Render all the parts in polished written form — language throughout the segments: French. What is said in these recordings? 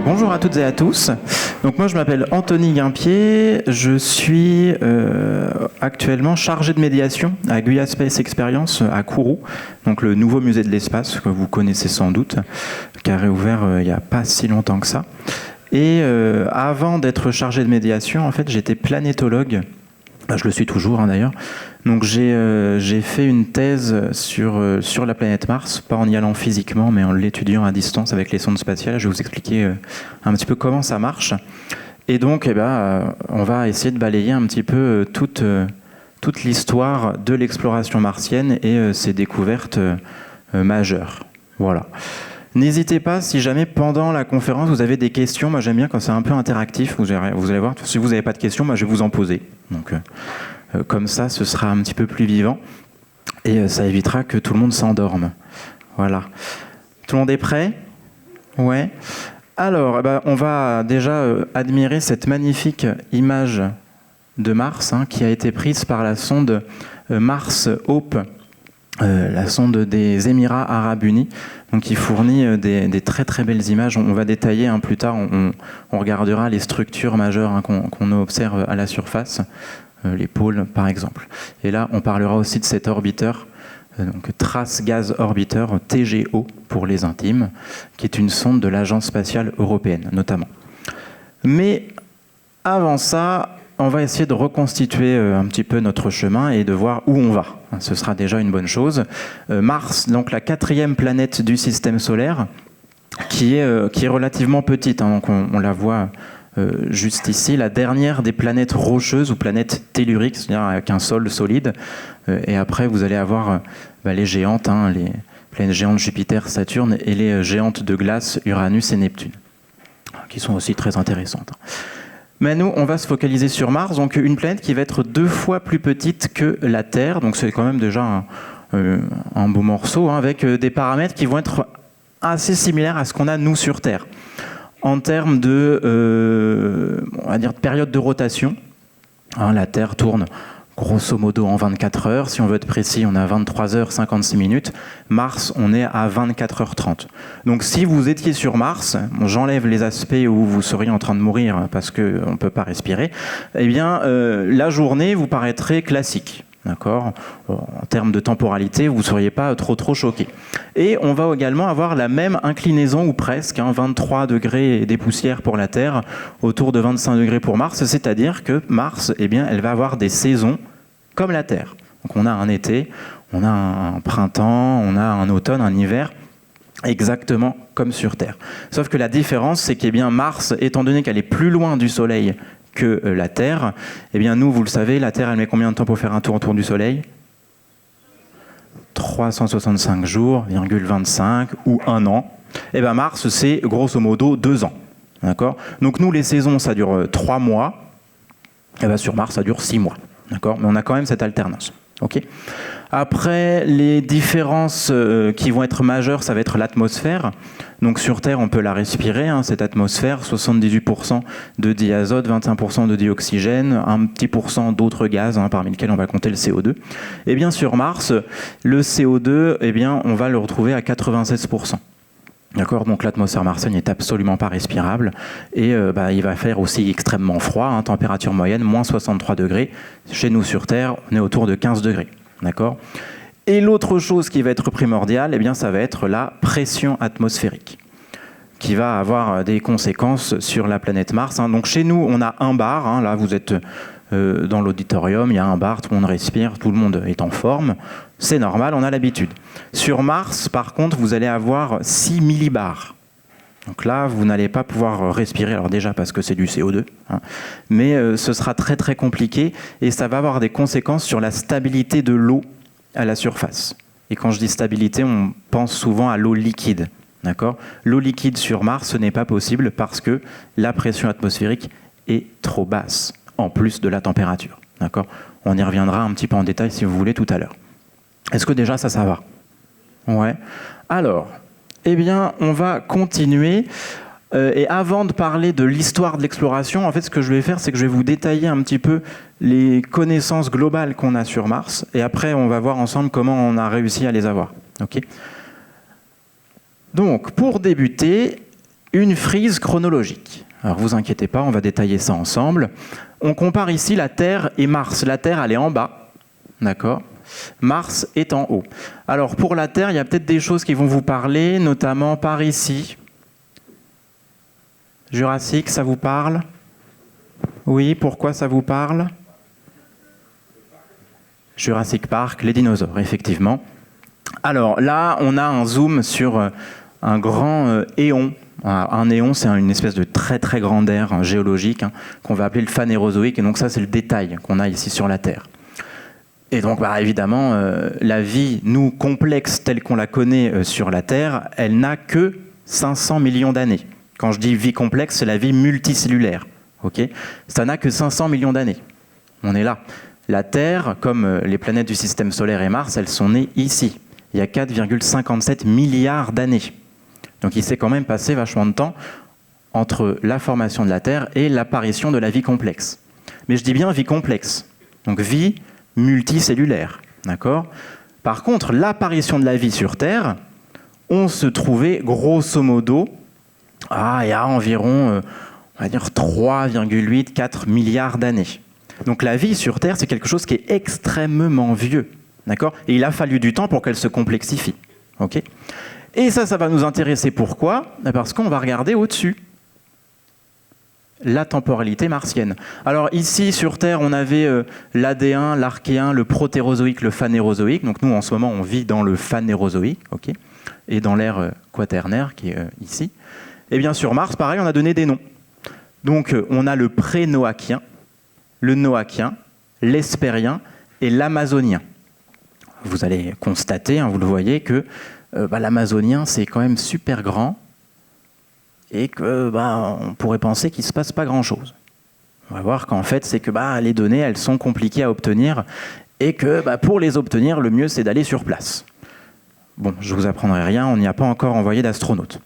Bonjour à toutes et à tous. Donc moi je m'appelle Anthony Guimpier, je suis actuellement chargé de médiation à Guya Space Experience à Kourou, donc le nouveau musée de l'espace que vous connaissez sans doute, qui a réouvert il n'y a pas si longtemps que ça. Et avant d'être chargé de médiation, en fait j'étais planétologue. Je le suis toujours d'ailleurs. Donc j'ai fait une thèse sur la planète Mars, pas en y allant physiquement, mais en l'étudiant à distance avec les sondes spatiales. Je vais vous expliquer un petit peu comment ça marche. Et donc, on va essayer de balayer un petit peu toute l'histoire de l'exploration martienne et ses découvertes majeures. Voilà. N'hésitez pas, si jamais pendant la conférence vous avez des questions, moi j'aime bien quand c'est un peu interactif, vous allez voir, si vous n'avez pas de questions, moi je vais vous en poser. Donc comme ça, ce sera un petit peu plus vivant et ça évitera que tout le monde s'endorme. Voilà. Tout le monde est prêt ? Ouais. Alors, on va déjà admirer cette magnifique image de Mars qui a été prise par la sonde Mars Hope, la sonde des Émirats Arabes Unis, donc qui fournit des très très belles images. On va détailler plus tard, on regardera les structures majeures qu'on observe à la surface, les pôles par exemple. Et là, on parlera aussi de cet orbiteur, donc Trace Gas Orbiter, TGO pour les intimes, qui est une sonde de l'Agence spatiale européenne notamment. Mais avant ça, on va essayer de reconstituer un petit peu notre chemin et de voir où on va. Ce sera déjà une bonne chose. Mars, donc la 4e planète du système solaire, qui est relativement petite. Donc on la voit juste ici, la dernière des planètes rocheuses ou planètes telluriques, c'est-à-dire avec un sol solide. Et après, vous allez avoir les géantes, les planètes géantes Jupiter, Saturne, et les géantes de glace Uranus et Neptune, qui sont aussi très intéressantes. Mais nous, on va se focaliser sur Mars, donc une planète qui va être 2 fois plus petite que la Terre, donc c'est quand même déjà un beau morceau, avec des paramètres qui vont être assez similaires à ce qu'on a nous sur Terre. En termes de, on va dire, de période de rotation, la Terre tourne grosso modo en 24 heures. Si on veut être précis, on est à 23h56. Mars, on est à 24h30. Donc si vous étiez sur Mars, j'enlève les aspects où vous seriez en train de mourir parce qu'on ne peut pas respirer, eh bien la journée vous paraîtrait classique. D'accord ? En termes de temporalité, vous ne seriez pas trop choqué. Et on va également avoir la même inclinaison, ou presque, 23 degrés et des poussières pour la Terre, autour de 25 degrés pour Mars, c'est-à-dire que Mars, elle va avoir des saisons comme la Terre. Donc on a un été, on a un printemps, on a un automne, un hiver, exactement comme sur Terre. Sauf que la différence, c'est que Mars, étant donné qu'elle est plus loin du Soleil que la Terre, nous, vous le savez, la Terre, elle met combien de temps pour faire un tour autour du Soleil ? 365 jours, 25 ou 1 an. Mars, c'est grosso modo 2 ans. D'accord ? Donc nous, les saisons, ça dure 3 mois. Sur Mars, ça dure 6 mois. D'accord ? Mais on a quand même cette alternance. Okay ? Après, les différences qui vont être majeures, ça va être l'atmosphère. Donc sur Terre, on peut la respirer, cette atmosphère, 78% de diazote, 25% de dioxygène, un petit pourcent d'autres gaz, parmi lesquels on va compter le CO2. Et bien sur Mars, le CO2, on va le retrouver à 96%. D'accord, donc l'atmosphère martienne n'est absolument pas respirable et il va faire aussi extrêmement froid, température moyenne, moins 63 degrés. Chez nous sur Terre, on est autour de 15 degrés. D'accord ? Et l'autre chose qui va être primordiale, ça va être la pression atmosphérique, qui va avoir des conséquences sur la planète Mars. Donc chez nous, on a un bar. Là, vous êtes dans l'auditorium, il y a un bar, tout le monde respire, tout le monde est en forme. C'est normal, on a l'habitude. Sur Mars, par contre, vous allez avoir 6 millibars. Donc là, vous n'allez pas pouvoir respirer, alors déjà parce que c'est du CO2, mais ce sera très très compliqué et ça va avoir des conséquences sur la stabilité de l'eau à la surface. Et quand je dis stabilité, on pense souvent à l'eau liquide. D'accord ? L'eau liquide sur Mars, ce n'est pas possible parce que la pression atmosphérique est trop basse, en plus de la température. D'accord ? On y reviendra un petit peu en détail si vous voulez tout à l'heure. Est-ce que déjà ça va ? Ouais. Alors, on va continuer. Et avant de parler de l'histoire de l'exploration, en fait, ce que je vais faire, c'est que je vais vous détailler un petit peu les connaissances globales qu'on a sur Mars. Et après, on va voir ensemble comment on a réussi à les avoir. Okay ? Donc, pour débuter, une frise chronologique. Alors vous inquiétez pas, on va détailler ça ensemble. On compare ici la Terre et Mars. La Terre, elle est en bas, d'accord ? Mars est en haut. Alors pour la Terre, il y a peut-être des choses qui vont vous parler, notamment par ici. Jurassique, ça vous parle ? Oui, pourquoi ça vous parle ? Jurassic Park, les dinosaures, effectivement. Alors là, on a un zoom sur un grand éon. Un éon, c'est une espèce de très très grande ère géologique qu'on va appeler le Phanérozoïque. Et donc ça, c'est le détail qu'on a ici sur la Terre. Et donc, évidemment, la vie, nous, complexe telle qu'on la connaît sur la Terre, elle n'a que 500 millions d'années. Quand je dis vie complexe, c'est la vie multicellulaire. Okay, ça n'a que 500 millions d'années. On est là. La Terre, comme les planètes du système solaire et Mars, elles sont nées ici. Il y a 4,57 milliards d'années. Donc il s'est quand même passé vachement de temps entre la formation de la Terre et l'apparition de la vie complexe. Mais je dis bien vie complexe. Donc vie multicellulaire. D'accord ? Par contre, l'apparition de la vie sur Terre, on se trouvait grosso modo il y a environ, on va dire 3,8-4 milliards d'années. Donc la vie sur Terre, c'est quelque chose qui est extrêmement vieux. D'accord ? Et il a fallu du temps pour qu'elle se complexifie. Okay ? Et ça va nous intéresser. Pourquoi ? Parce qu'on va regarder au-dessus. La temporalité martienne. Alors ici, sur Terre, on avait l'Adéen, l'Archéen, le Protérozoïque, le Phanérozoïque. Donc nous, en ce moment, on vit dans le Phanérozoïque, okay, et dans l'ère quaternaire, qui est ici. Et bien sur Mars, pareil, on a donné des noms. Donc on a le pré-noachien, le noachien, l'hespérien et l'amazonien. Vous allez constater, vous le voyez, que l'amazonien, c'est quand même super grand et que on pourrait penser qu'il ne se passe pas grand-chose. On va voir qu'en fait, c'est que les données, elles sont compliquées à obtenir et que pour les obtenir, le mieux, c'est d'aller sur place. Bon, je ne vous apprendrai rien, on n'y a pas encore envoyé d'astronautes.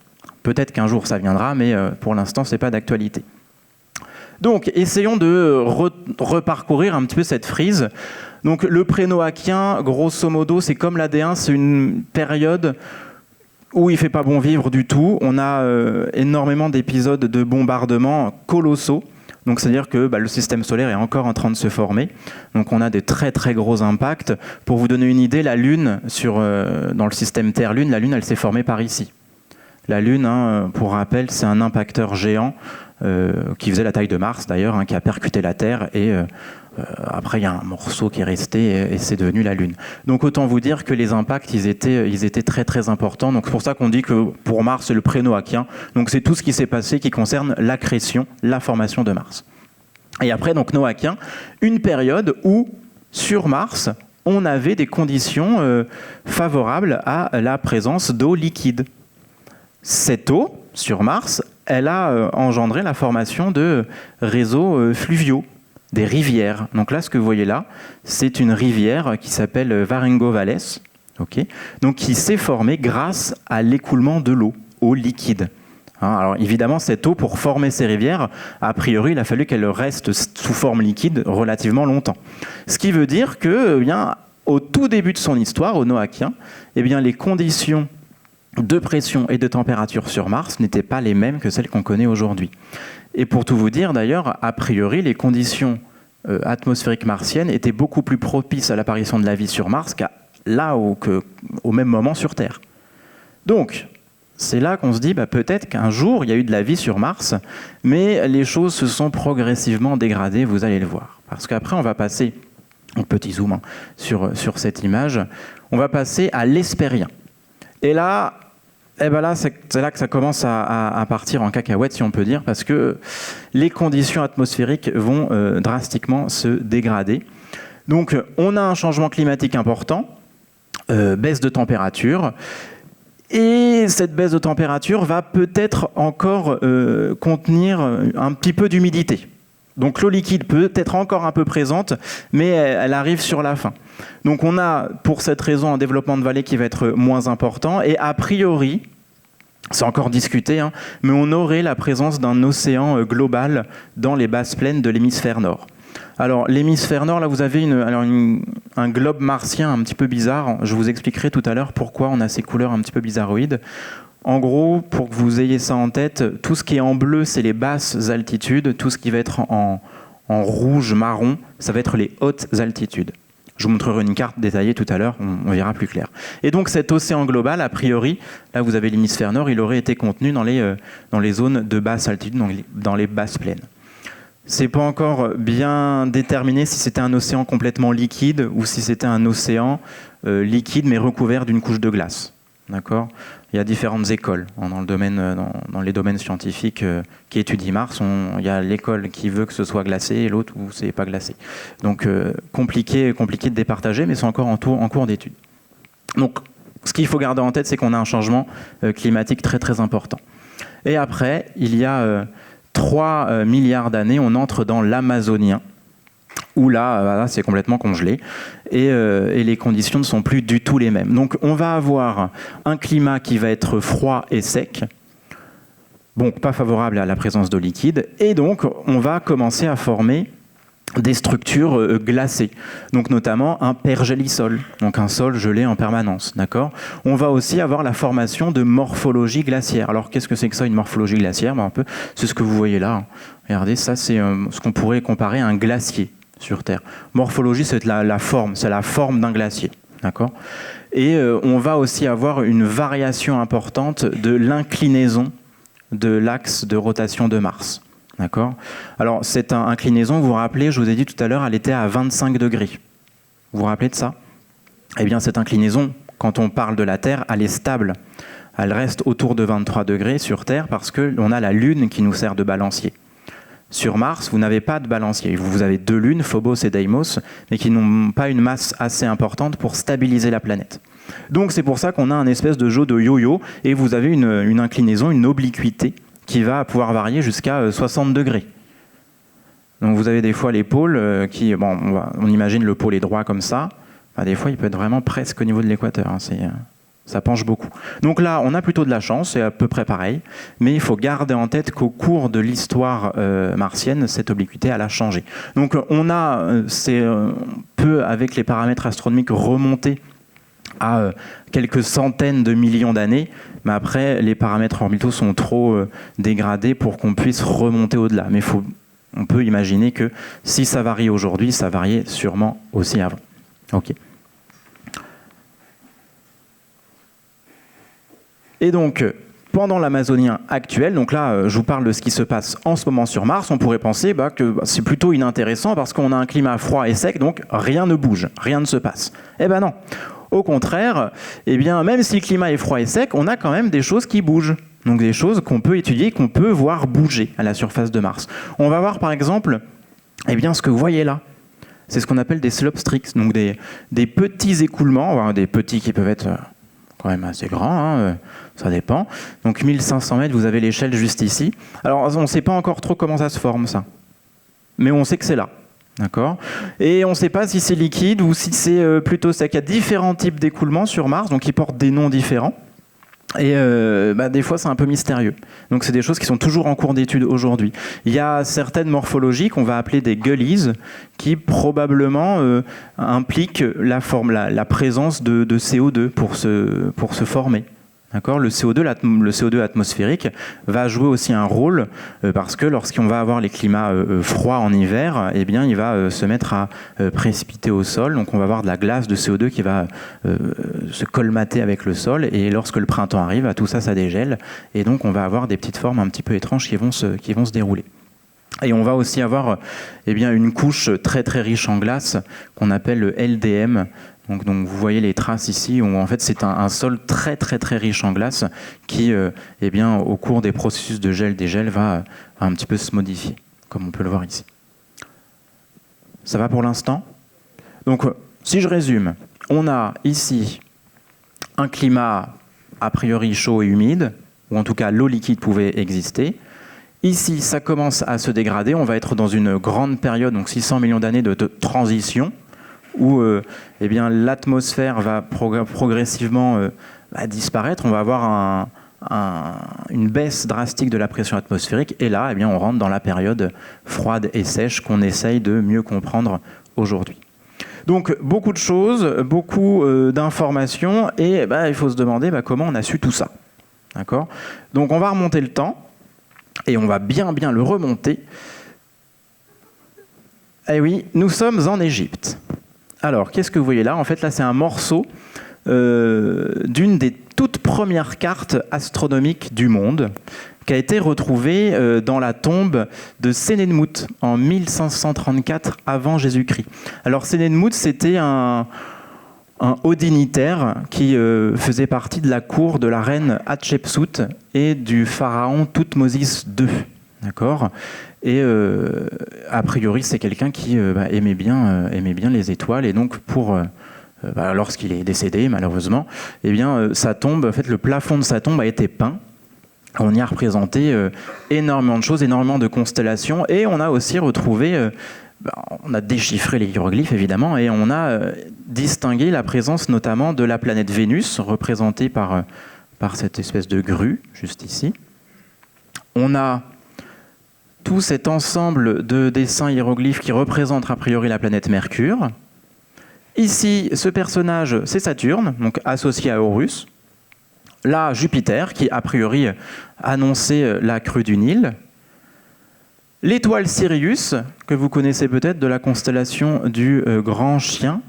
Peut-être qu'un jour, ça viendra, mais pour l'instant, ce n'est pas d'actualité. Donc, essayons de reparcourir un petit peu cette frise. Donc, le pré-noachien, grosso modo, c'est comme l'Adéen, c'est une période où il ne fait pas bon vivre du tout. On a énormément d'épisodes de bombardements colossaux. Donc, c'est-à-dire que le système solaire est encore en train de se former. Donc, on a des très, très gros impacts. Pour vous donner une idée, la Lune, dans le système Terre-Lune, la Lune, elle s'est formée par ici. La Lune, pour rappel, c'est un impacteur géant qui faisait la taille de Mars d'ailleurs, qui a percuté la Terre et après il y a un morceau qui est resté et c'est devenu la Lune. Donc autant vous dire que les impacts ils étaient très très importants. Donc c'est pour ça qu'on dit que pour Mars c'est le pré-noachien. Donc c'est tout ce qui s'est passé qui concerne l'accrétion, la formation de Mars. Et après donc noachien, une période où sur Mars on avait des conditions favorables à la présence d'eau liquide. Cette eau, sur Mars, elle a engendré la formation de réseaux fluviaux, des rivières. Donc là, ce que vous voyez là, c'est une rivière qui s'appelle Varengo Valles, okay, donc qui s'est formée grâce à l'écoulement de l'eau, eau liquide. Alors évidemment, cette eau, pour former ces rivières, a priori, il a fallu qu'elle reste sous forme liquide relativement longtemps. Ce qui veut dire que, au tout début de son histoire, au noachien, les conditions de pression et de température sur Mars n'étaient pas les mêmes que celles qu'on connaît aujourd'hui. Et pour tout vous dire, d'ailleurs, a priori, les conditions atmosphériques martiennes étaient beaucoup plus propices à l'apparition de la vie sur Mars qu'au même moment sur Terre. Donc, c'est là qu'on se dit, peut-être qu'un jour, il y a eu de la vie sur Mars, mais les choses se sont progressivement dégradées, vous allez le voir. Parce qu'après, on va passer, un petit zoom sur cette image, on va passer à l'hespérien. Et là, c'est là que ça commence à partir en cacahuète, si on peut dire, parce que les conditions atmosphériques vont drastiquement se dégrader. Donc, on a un changement climatique important, baisse de température, et cette baisse de température va peut-être encore contenir un petit peu d'humidité. Donc l'eau liquide peut être encore un peu présente, mais elle arrive sur la fin. Donc on a pour cette raison un développement de vallée qui va être moins important, et a priori, c'est encore discuté, mais on aurait la présence d'un océan global dans les basses plaines de l'hémisphère nord. Alors l'hémisphère nord, là vous avez un globe martien un petit peu bizarre, je vous expliquerai tout à l'heure pourquoi on a ces couleurs un petit peu bizarroïdes. En gros, pour que vous ayez ça en tête, tout ce qui est en bleu, c'est les basses altitudes. Tout ce qui va être en rouge, marron, ça va être les hautes altitudes. Je vous montrerai une carte détaillée tout à l'heure, on verra plus clair. Et donc cet océan global, a priori, là vous avez l'hémisphère nord, il aurait été contenu dans les zones de basse altitude, dans les basses plaines. C'est pas encore bien déterminé si c'était un océan complètement liquide ou si c'était un océan liquide mais recouvert d'une couche de glace. D'accord ? Il y a différentes écoles dans les domaines scientifiques qui étudient Mars. Il y a l'école qui veut que ce soit glacé et l'autre où c'est pas glacé. Donc compliqué de départager, mais c'est encore en cours d'étude. Donc ce qu'il faut garder en tête, c'est qu'on a un changement climatique très très important. Et après, il y a 3 milliards d'années, on entre dans l'Amazonien, où là, c'est complètement congelé, et les conditions ne sont plus du tout les mêmes. Donc on va avoir un climat qui va être froid et sec, donc pas favorable à la présence d'eau liquide, et donc on va commencer à former des structures glacées, donc notamment un pergélisol, donc un sol gelé en permanence, d'accord ? On va aussi avoir la formation de morphologie glaciaire. Alors qu'est-ce que c'est que ça, une morphologie glaciaire ? C'est ce que vous voyez là. Regardez, ça c'est ce qu'on pourrait comparer à un glacier sur Terre. Morphologie, c'est la forme, c'est la forme d'un glacier, d'accord ? Et on va aussi avoir une variation importante de l'inclinaison de l'axe de rotation de Mars. D'accord ? Alors, cette inclinaison, vous vous rappelez, je vous ai dit tout à l'heure, elle était à 25 degrés. Vous vous rappelez de ça ? Eh bien, cette inclinaison, quand on parle de la Terre, elle est stable. Elle reste autour de 23 degrés sur Terre parce qu'on a la Lune qui nous sert de balancier. Sur Mars, vous n'avez pas de balancier. Vous avez 2 lunes, Phobos et Deimos, mais qui n'ont pas une masse assez importante pour stabiliser la planète. Donc, c'est pour ça qu'on a un espèce de jeu de yo-yo et vous avez une inclinaison, une obliquité qui va pouvoir varier jusqu'à 60 degrés. Donc vous avez des fois les pôles on imagine le pôle est droit comme ça. Des fois, il peut être vraiment presque au niveau de l'équateur. Ça penche beaucoup. Donc là, on a plutôt de la chance, c'est à peu près pareil. Mais il faut garder en tête qu'au cours de l'histoire martienne, cette obliquité, elle a changé. Donc on peut, avec les paramètres astronomiques, remonter à quelques centaines de millions d'années, mais après, les paramètres orbitaux sont trop dégradés pour qu'on puisse remonter au-delà. Mais on peut imaginer que si ça varie aujourd'hui, ça variait sûrement aussi avant. Ok. Et donc, pendant l'Amazonien actuel, donc là, je vous parle de ce qui se passe en ce moment sur Mars, on pourrait penser que c'est plutôt inintéressant parce qu'on a un climat froid et sec, donc rien ne bouge, rien ne se passe. Eh ben non. Au contraire, même si le climat est froid et sec, on a quand même des choses qui bougent. Donc des choses qu'on peut étudier, qu'on peut voir bouger à la surface de Mars. On va voir par exemple ce que vous voyez là. C'est ce qu'on appelle des slope streaks, donc des petits écoulements, des petits qui peuvent être quand même assez grands, ça dépend. Donc 1500 mètres, vous avez l'échelle juste ici. Alors on ne sait pas encore trop comment ça se forme ça, mais on sait que c'est là. D'accord ? Et on ne sait pas si c'est liquide ou si c'est plutôt sec. Il y a différents types d'écoulements sur Mars, donc ils portent des noms différents. Et des fois, c'est un peu mystérieux. Donc, c'est des choses qui sont toujours en cours d'étude aujourd'hui. Il y a certaines morphologies qu'on va appeler des gullies qui probablement impliquent la présence de CO2 pour se former. D'accord ? Le CO2 atmosphérique va jouer aussi un rôle parce que lorsqu'on va avoir les climats froids en hiver, il va se mettre à précipiter au sol. Donc on va avoir de la glace de CO2 qui va se colmater avec le sol. Et lorsque le printemps arrive, tout ça, ça dégèle. Et donc on va avoir des petites formes un petit peu étranges qui vont se dérouler. Et on va aussi avoir une couche très très riche en glace qu'on appelle le LDM. Donc vous voyez les traces ici où en fait c'est un sol très très très riche en glace qui au cours des processus de gel-dégel va un petit peu se modifier, comme on peut le voir ici. Ça va pour l'instant ? Donc si je résume, on a ici un climat a priori chaud et humide, ou en tout cas l'eau liquide pouvait exister. Ici ça commence à se dégrader, on va être dans une grande période, donc 600 millions d'années de transition, où l'atmosphère va progressivement disparaître. On va avoir une baisse drastique de la pression atmosphérique. Et là, on rentre dans la période froide et sèche qu'on essaye de mieux comprendre aujourd'hui. Donc, beaucoup de choses, beaucoup d'informations. Et il faut se demander comment on a su tout ça. D'accord ? Donc on va remonter le temps, et on va bien le remonter. Eh oui, nous sommes en Égypte. Alors, qu'est-ce que vous voyez là ? En fait, là, c'est un morceau d'une des toutes premières cartes astronomiques du monde, qui a été retrouvée dans la tombe de Sénénmout en 1534 avant Jésus-Christ. Alors, Sénénmout, c'était un haut dignitaire qui faisait partie de la cour de la reine Hatshepsut et du pharaon Thoutmôsis II. D'accord ? Et a priori, c'est quelqu'un qui aimait bien les étoiles. Et donc, lorsqu'il est décédé, malheureusement, eh bien, sa tombe, en fait, le plafond de sa tombe a été peint. On y a représenté énormément de choses, énormément de constellations. Et on a aussi retrouvé... on a déchiffré les hiéroglyphes, évidemment, et on a distingué la présence notamment de la planète Vénus, représentée par cette espèce de grue, juste ici. On a tout cet ensemble de dessins hiéroglyphes qui représentent a priori la planète Mercure. Ici, ce personnage, c'est Saturne, donc associé à Horus. Là, Jupiter, qui a priori annonçait la crue du Nil. L'étoile Sirius, que vous connaissez peut-être de la constellation du Grand Chien,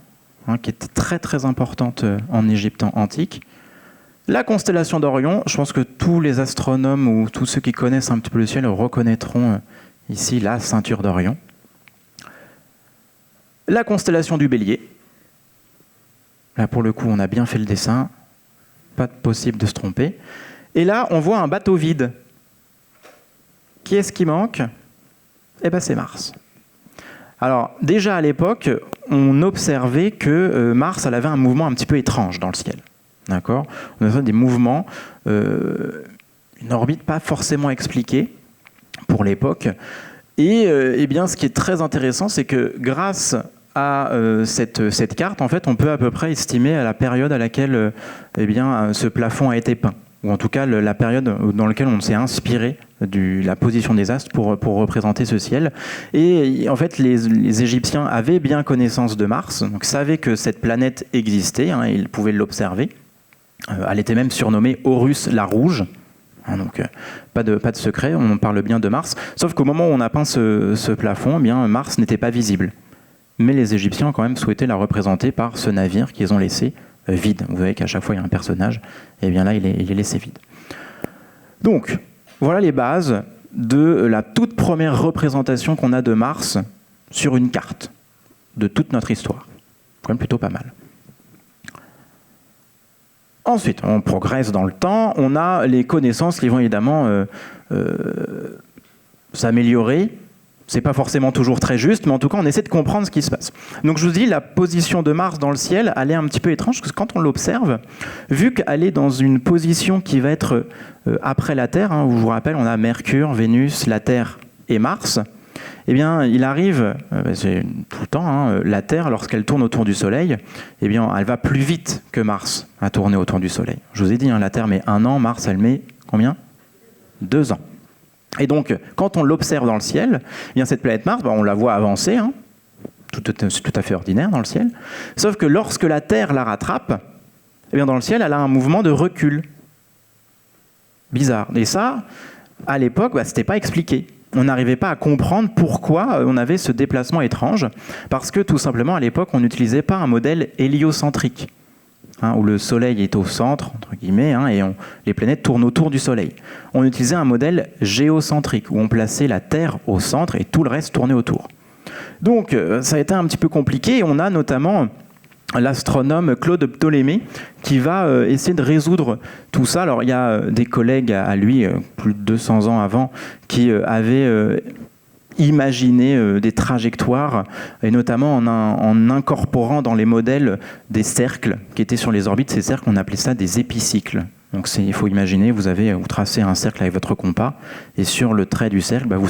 qui était très très importante en Égypte antique. La constellation d'Orion, je pense que tous les astronomes ou tous ceux qui connaissent un petit peu le ciel reconnaîtront ici la ceinture d'Orion. La constellation du Bélier. Là, pour le coup, on a bien fait le dessin. Pas possible de se tromper. Et là, on voit un bateau vide. Qui est-ce qui manque ? Eh bien, c'est Mars. Alors, déjà à l'époque, on observait que Mars, elle avait un mouvement un petit peu étrange dans le ciel. D'accord ? On a des mouvements, une orbite pas forcément expliquée pour l'époque. Et eh bien, ce qui est très intéressant, c'est que grâce à cette carte, en fait, on peut à peu près estimer à la période à laquelle eh bien, ce plafond a été peint. Ou en tout cas la période dans laquelle on s'est inspiré de la position des astres pour représenter ce ciel. Et en fait, les Égyptiens avaient bien connaissance de Mars, donc savaient que cette planète existait, ils pouvaient l'observer. Elle était même surnommée Horus la Rouge. Donc pas de secret, on parle bien de Mars. Sauf qu'au moment où on a peint ce plafond, eh bien, Mars n'était pas visible. Mais les Égyptiens ont quand même souhaité la représenter par ce navire qu'ils ont laissé vide. Vous voyez qu'à chaque fois il y a un personnage, et bien là il est laissé vide. Donc voilà les bases de la toute première représentation qu'on a de Mars sur une carte de toute notre histoire. Quand même plutôt pas mal. Ensuite, on progresse dans le temps, on a les connaissances qui vont évidemment s'améliorer. C'est pas forcément toujours très juste, mais en tout cas, on essaie de comprendre ce qui se passe. Donc, je vous dis, la position de Mars dans le ciel, elle est un petit peu étrange, parce que quand on l'observe, vu qu'elle est dans une position qui va être après la Terre, où je vous rappelle, on a Mercure, Vénus, la Terre et Mars, eh bien, il arrive, c'est tout le temps, la Terre, lorsqu'elle tourne autour du Soleil, eh bien, elle va plus vite que Mars à tourner autour du Soleil. Je vous ai dit, la Terre met 1 an, Mars, elle met combien ? 2 ans. Et donc, quand on l'observe dans le ciel, eh bien, cette planète Mars, on la voit avancer, c'est tout à fait ordinaire dans le ciel, sauf que lorsque la Terre la rattrape, eh bien, dans le ciel, elle a un mouvement de recul. Bizarre. Et ça, à l'époque, ce n'était pas expliqué. On n'arrivait pas à comprendre pourquoi on avait ce déplacement étrange, parce que tout simplement, à l'époque, on n'utilisait pas un modèle héliocentrique, où le Soleil est au centre, entre guillemets, et les planètes tournent autour du Soleil. On utilisait un modèle géocentrique, où on plaçait la Terre au centre et tout le reste tournait autour. Donc, ça a été un petit peu compliqué, et on a notamment l'astronome Claude Ptolémée qui va essayer de résoudre tout ça. Alors, il y a des collègues à lui, plus de 200 ans avant, qui avaient imaginer des trajectoires, et notamment en incorporant dans les modèles des cercles qui étaient sur les orbites. Ces cercles, on appelait ça des épicycles. Donc il faut imaginer, vous tracez un cercle avec votre compas, et sur le trait du cercle, vous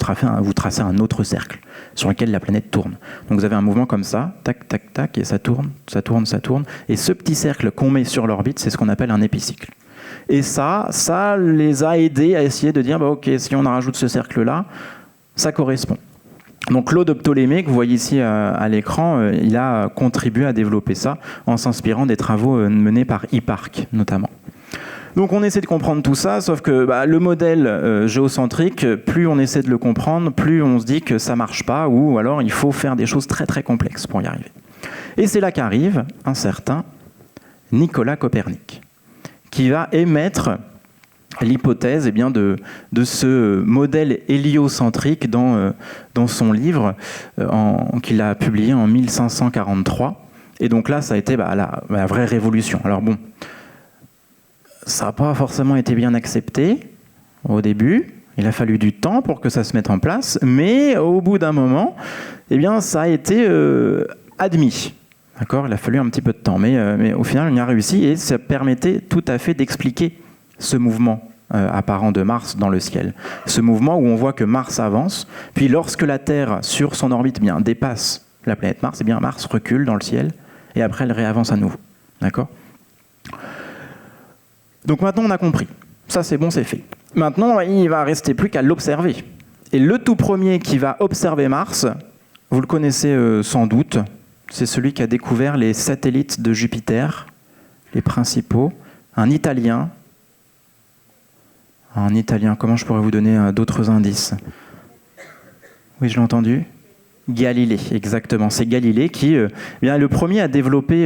tracez un autre cercle sur lequel la planète tourne. Donc vous avez un mouvement comme ça, tac, tac, tac, et ça tourne, ça tourne, ça tourne. Et ce petit cercle qu'on met sur l'orbite, c'est ce qu'on appelle un épicycle. Et ça les a aidés à essayer de dire, ok, si on rajoute ce cercle-là, ça correspond. Donc Claude Ptolémée, que vous voyez ici à l'écran, il a contribué à développer ça en s'inspirant des travaux menés par Hipparque notamment. Donc on essaie de comprendre tout ça, sauf que le modèle géocentrique, plus on essaie de le comprendre, plus on se dit que ça marche pas, ou alors il faut faire des choses très très complexes pour y arriver. Et c'est là qu'arrive un certain Nicolas Copernic, qui va émettre l'hypothèse de ce modèle héliocentrique dans son livre qu'il a publié en 1543. Et donc là, ça a été la vraie révolution. Alors bon, ça n'a pas forcément été bien accepté au début. Il a fallu du temps pour que ça se mette en place. Mais au bout d'un moment, ça a été admis. D'accord ? Il a fallu un petit peu de temps. Mais au final, on y a réussi et ça permettait tout à fait d'expliquer ce mouvement apparent de Mars dans le ciel. Ce mouvement où on voit que Mars avance. Puis lorsque la Terre, sur son orbite, dépasse la planète Mars, Mars recule dans le ciel et après elle réavance à nouveau. D'accord ? Donc maintenant on a compris. Ça c'est bon, c'est fait. Maintenant il ne va rester plus qu'à l'observer. Et le tout premier qui va observer Mars, vous le connaissez sans doute, c'est celui qui a découvert les satellites de Jupiter, les principaux, un Italien. Comment je pourrais vous donner d'autres indices ? Oui, je l'ai entendu. Galilée, exactement. C'est Galilée qui est le premier à développer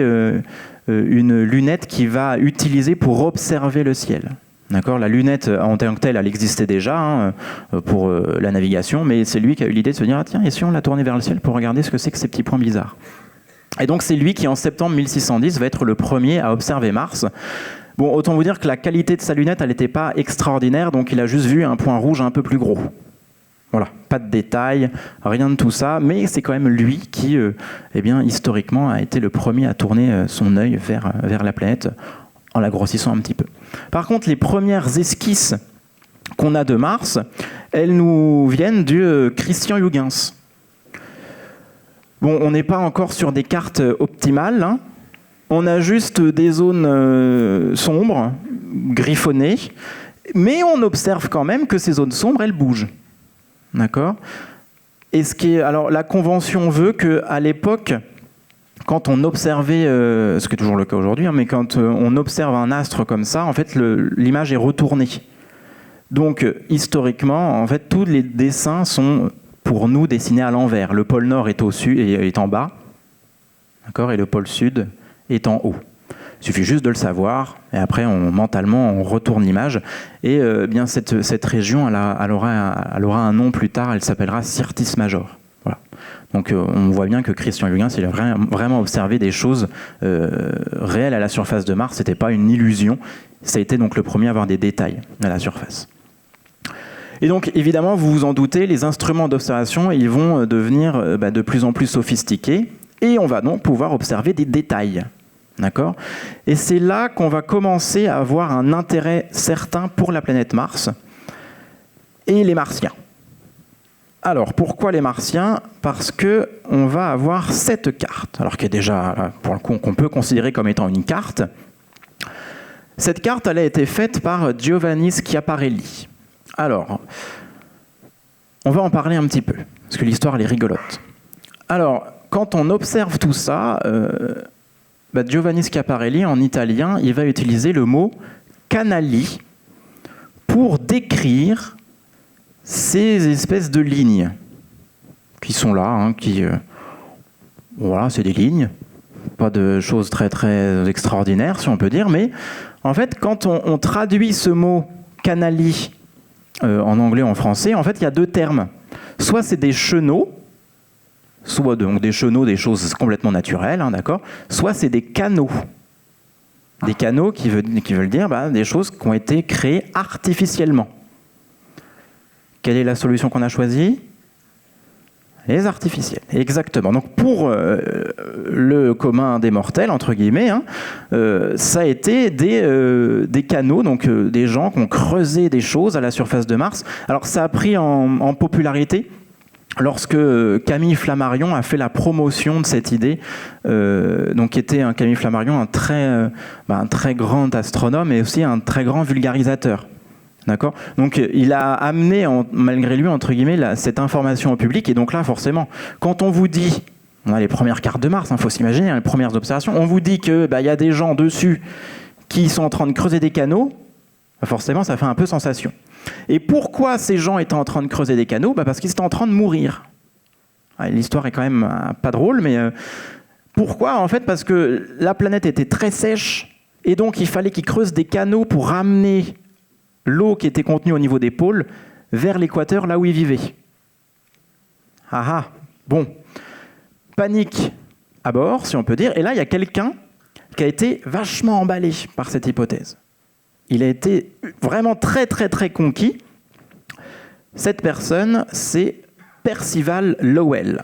une lunette qu'il va utiliser pour observer le ciel. D'accord ? La lunette, en tant que telle, elle existait déjà pour la navigation, mais c'est lui qui a eu l'idée de se dire « tiens, et si on la tournait vers le ciel pour regarder ce que c'est que ces petits points bizarres ?» Et donc c'est lui qui, en septembre 1610, va être le premier à observer Mars. Bon, autant vous dire que la qualité de sa lunette, elle n'était pas extraordinaire, donc il a juste vu un point rouge un peu plus gros. Voilà, pas de détails, rien de tout ça, mais c'est quand même lui qui, historiquement, a été le premier à tourner son œil vers la planète en la grossissant un petit peu. Par contre, les premières esquisses qu'on a de Mars, elles nous viennent du Christian Huygens. Bon, on n'est pas encore sur des cartes optimales, hein. On a juste des zones sombres, griffonnées, mais on observe quand même que ces zones sombres, elles bougent. D'accord ? Et alors, la convention veut qu'à l'époque, quand on observait, ce qui est toujours le cas aujourd'hui, mais quand on observe un astre comme ça, en fait, l'image est retournée. Donc, historiquement, en fait, tous les dessins sont, pour nous, dessinés à l'envers. Le pôle Nord est est en bas, d'accord ? Et le pôle Sud est en haut. Il suffit juste de le savoir, et après, mentalement, on retourne l'image. Et cette région, elle aura un nom plus tard, elle s'appellera Syrtis Major. Voilà. Donc, on voit bien que Christian Huygens, il a vraiment observé des choses réelles à la surface de Mars. Ce n'était pas une illusion. Ça a été donc le premier à avoir des détails à la surface. Et donc, évidemment, vous vous en doutez, les instruments d'observation, ils vont devenir de plus en plus sophistiqués, et on va donc pouvoir observer des détails. D'accord ? Et c'est là qu'on va commencer à avoir un intérêt certain pour la planète Mars et les Martiens. Alors, pourquoi les Martiens ? Parce qu'on va avoir cette carte, alors qui est déjà, pour le coup, qu'on peut considérer comme étant une carte. Cette carte, elle a été faite par Giovanni Schiaparelli. Alors, on va en parler un petit peu, parce que l'histoire, elle est rigolote. Alors, quand on observe tout ça... Giovanni Schiaparelli, en italien, il va utiliser le mot canali pour décrire ces espèces de lignes qui sont là, voilà, c'est des lignes, pas de choses très très extraordinaires si on peut dire, mais en fait quand on traduit ce mot canali en anglais ou en français, en fait il y a deux termes. Soit c'est des chenaux, soit donc des chenaux, des choses complètement naturelles, d'accord. Soit c'est des canaux. Des canaux qui veulent dire des choses qui ont été créées artificiellement. Quelle est la solution qu'on a choisie ? Les artificiels, exactement. Donc pour le commun des mortels, entre guillemets, ça a été des canaux, donc des gens qui ont creusé des choses à la surface de Mars. Alors ça a pris en popularité lorsque Camille Flammarion a fait la promotion de cette idée, donc qui était Camille Flammarion, un très grand astronome et aussi un très grand vulgarisateur. D'accord ? Donc il a amené, malgré lui, entre guillemets, cette information au public. Et donc là, forcément, quand on vous dit, on a les premières cartes de Mars, faut s'imaginer, les premières observations, on vous dit qu'il y a des gens dessus qui sont en train de creuser des canaux, Forcément, ça fait un peu sensation. Et pourquoi ces gens étaient en train de creuser des canaux? Parce qu'ils étaient en train de mourir. L'histoire est quand même pas drôle, mais pourquoi? En fait, parce que la planète était très sèche, et donc il fallait qu'ils creusent des canaux pour ramener l'eau qui était contenue au niveau des pôles vers l'équateur, là où ils vivaient. Bon. Panique à bord, si on peut dire. Et là, il y a quelqu'un qui a été vachement emballé par cette hypothèse. Il a été vraiment très, très, très conquis. Cette personne, c'est Percival Lowell.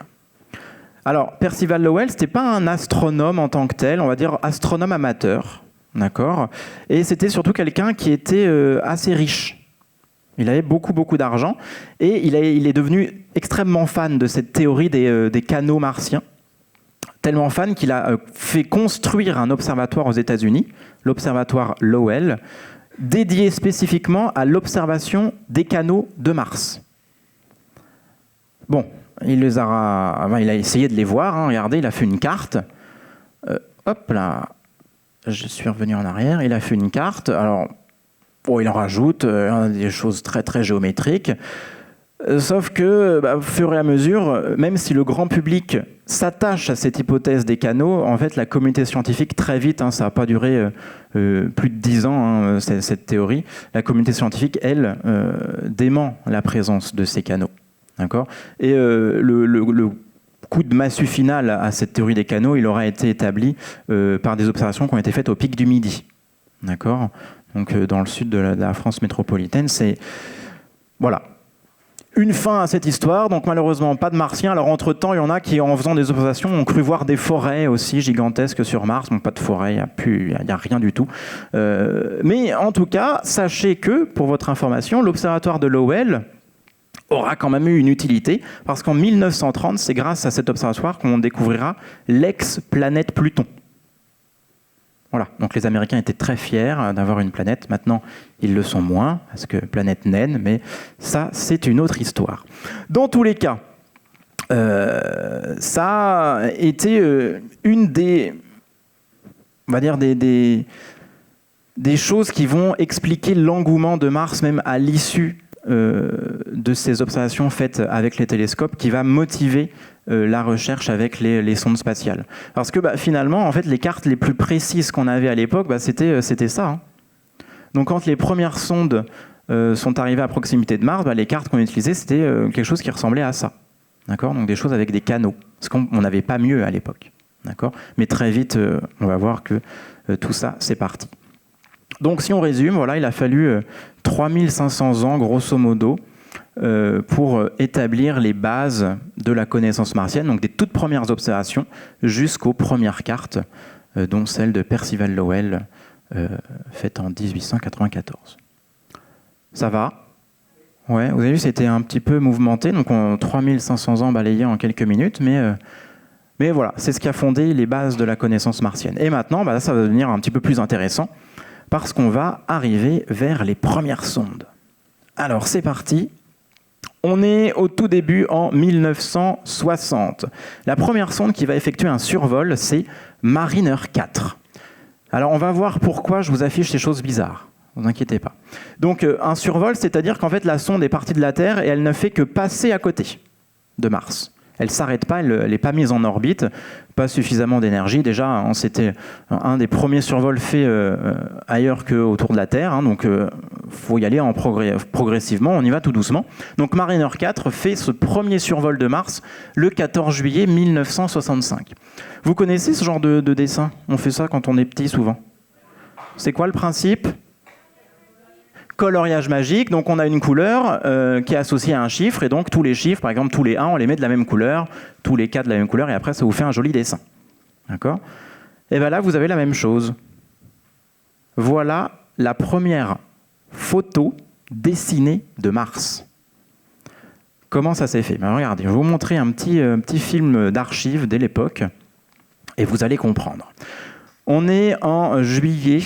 Alors, Percival Lowell, ce n'était pas un astronome en tant que tel, on va dire astronome amateur, d'accord ? Et c'était surtout quelqu'un qui était assez riche. Il avait beaucoup, beaucoup d'argent, et il est devenu extrêmement fan de cette théorie des canaux martiens, tellement fan qu'il a fait construire un observatoire aux États-Unis, l'observatoire Lowell, dédié spécifiquement à l'observation des canaux de Mars. Bon, il a essayé de les voir, hein, regardez, il a fait une carte. Hop là, je suis revenu en arrière, il a fait une carte. Alors, il en rajoute des choses très très géométriques. Sauf que, au fur et à mesure, même si le grand public s'attache à cette hypothèse des canaux, en fait, la communauté scientifique, très vite, ça n'a pas duré plus de 10 ans, cette théorie, la communauté scientifique, elle, dément la présence de ces canaux. D'accord ? Et le coup de massue final à cette théorie des canaux, il aura été établi par des observations qui ont été faites au pic du Midi. D'accord ? Donc, dans le sud de la France métropolitaine, c'est... Voilà. Une fin à cette histoire, donc malheureusement pas de martiens. Alors entre-temps, il y en a qui, en faisant des observations, ont cru voir des forêts aussi gigantesques sur Mars. Bon, pas de forêt, il n'y a rien du tout. Mais en tout cas, sachez que, pour votre information, l'observatoire de Lowell aura quand même eu une utilité, parce qu'en 1930, c'est grâce à cet observatoire qu'on découvrira l'ex-planète Pluton. Voilà, donc les Américains étaient très fiers d'avoir une planète. Maintenant, ils le sont moins, parce que planète naine, mais ça, c'est une autre histoire. Dans tous les cas, ça a été une des, on va dire, des choses qui vont expliquer l'engouement de Mars, même à l'issue de ces observations faites avec les télescopes, qui va motiver la recherche avec les sondes spatiales. Parce que finalement, en fait, les cartes les plus précises qu'on avait à l'époque, c'était ça. Hein. Donc quand les premières sondes sont arrivées à proximité de Mars, les cartes qu'on utilisait, c'était quelque chose qui ressemblait à ça. D'accord ? Donc des choses avec des canaux. Parce qu'on n'avait pas mieux à l'époque. D'accord ? Mais très vite, on va voir que tout ça, c'est parti. Donc si on résume, voilà, il a fallu 3500 ans, grosso modo, pour établir les bases de la connaissance martienne, donc des toutes premières observations jusqu'aux premières cartes, dont celle de Percival Lowell, faite en 1894. Ça va ? Ouais, vous avez vu, c'était un petit peu mouvementé, donc 3500 ans balayés en quelques minutes, mais voilà, c'est ce qui a fondé les bases de la connaissance martienne. Et maintenant, ça va devenir un petit peu plus intéressant, parce qu'on va arriver vers les premières sondes. Alors, c'est parti. On est au tout début en 1960. La première sonde qui va effectuer un survol, c'est Mariner 4. Alors on va voir pourquoi je vous affiche ces choses bizarres. Ne vous inquiétez pas. Donc un survol, c'est-à-dire qu'en fait la sonde est partie de la Terre et elle ne fait que passer à côté de Mars. Elle ne s'arrête pas, elle n'est pas mise en orbite, pas suffisamment d'énergie. Déjà, c'était un des premiers survols faits ailleurs qu'autour de la Terre. Donc, il faut y aller progressivement, on y va tout doucement. Donc, Mariner 4 fait ce premier survol de Mars le 14 juillet 1965. Vous connaissez ce genre de dessin ? On fait ça quand on est petit, souvent. C'est quoi le principe ? Coloriage magique, donc on a une couleur qui est associée à un chiffre, et donc tous les chiffres, par exemple tous les 1, on les met de la même couleur, tous les 4 de la même couleur, et après ça vous fait un joli dessin. D'accord ? Et bien là, vous avez la même chose. Voilà la première photo dessinée de Mars. Comment ça s'est fait ? Regardez, je vais vous montrer un petit film d'archives dès l'époque, et vous allez comprendre. On est en juillet...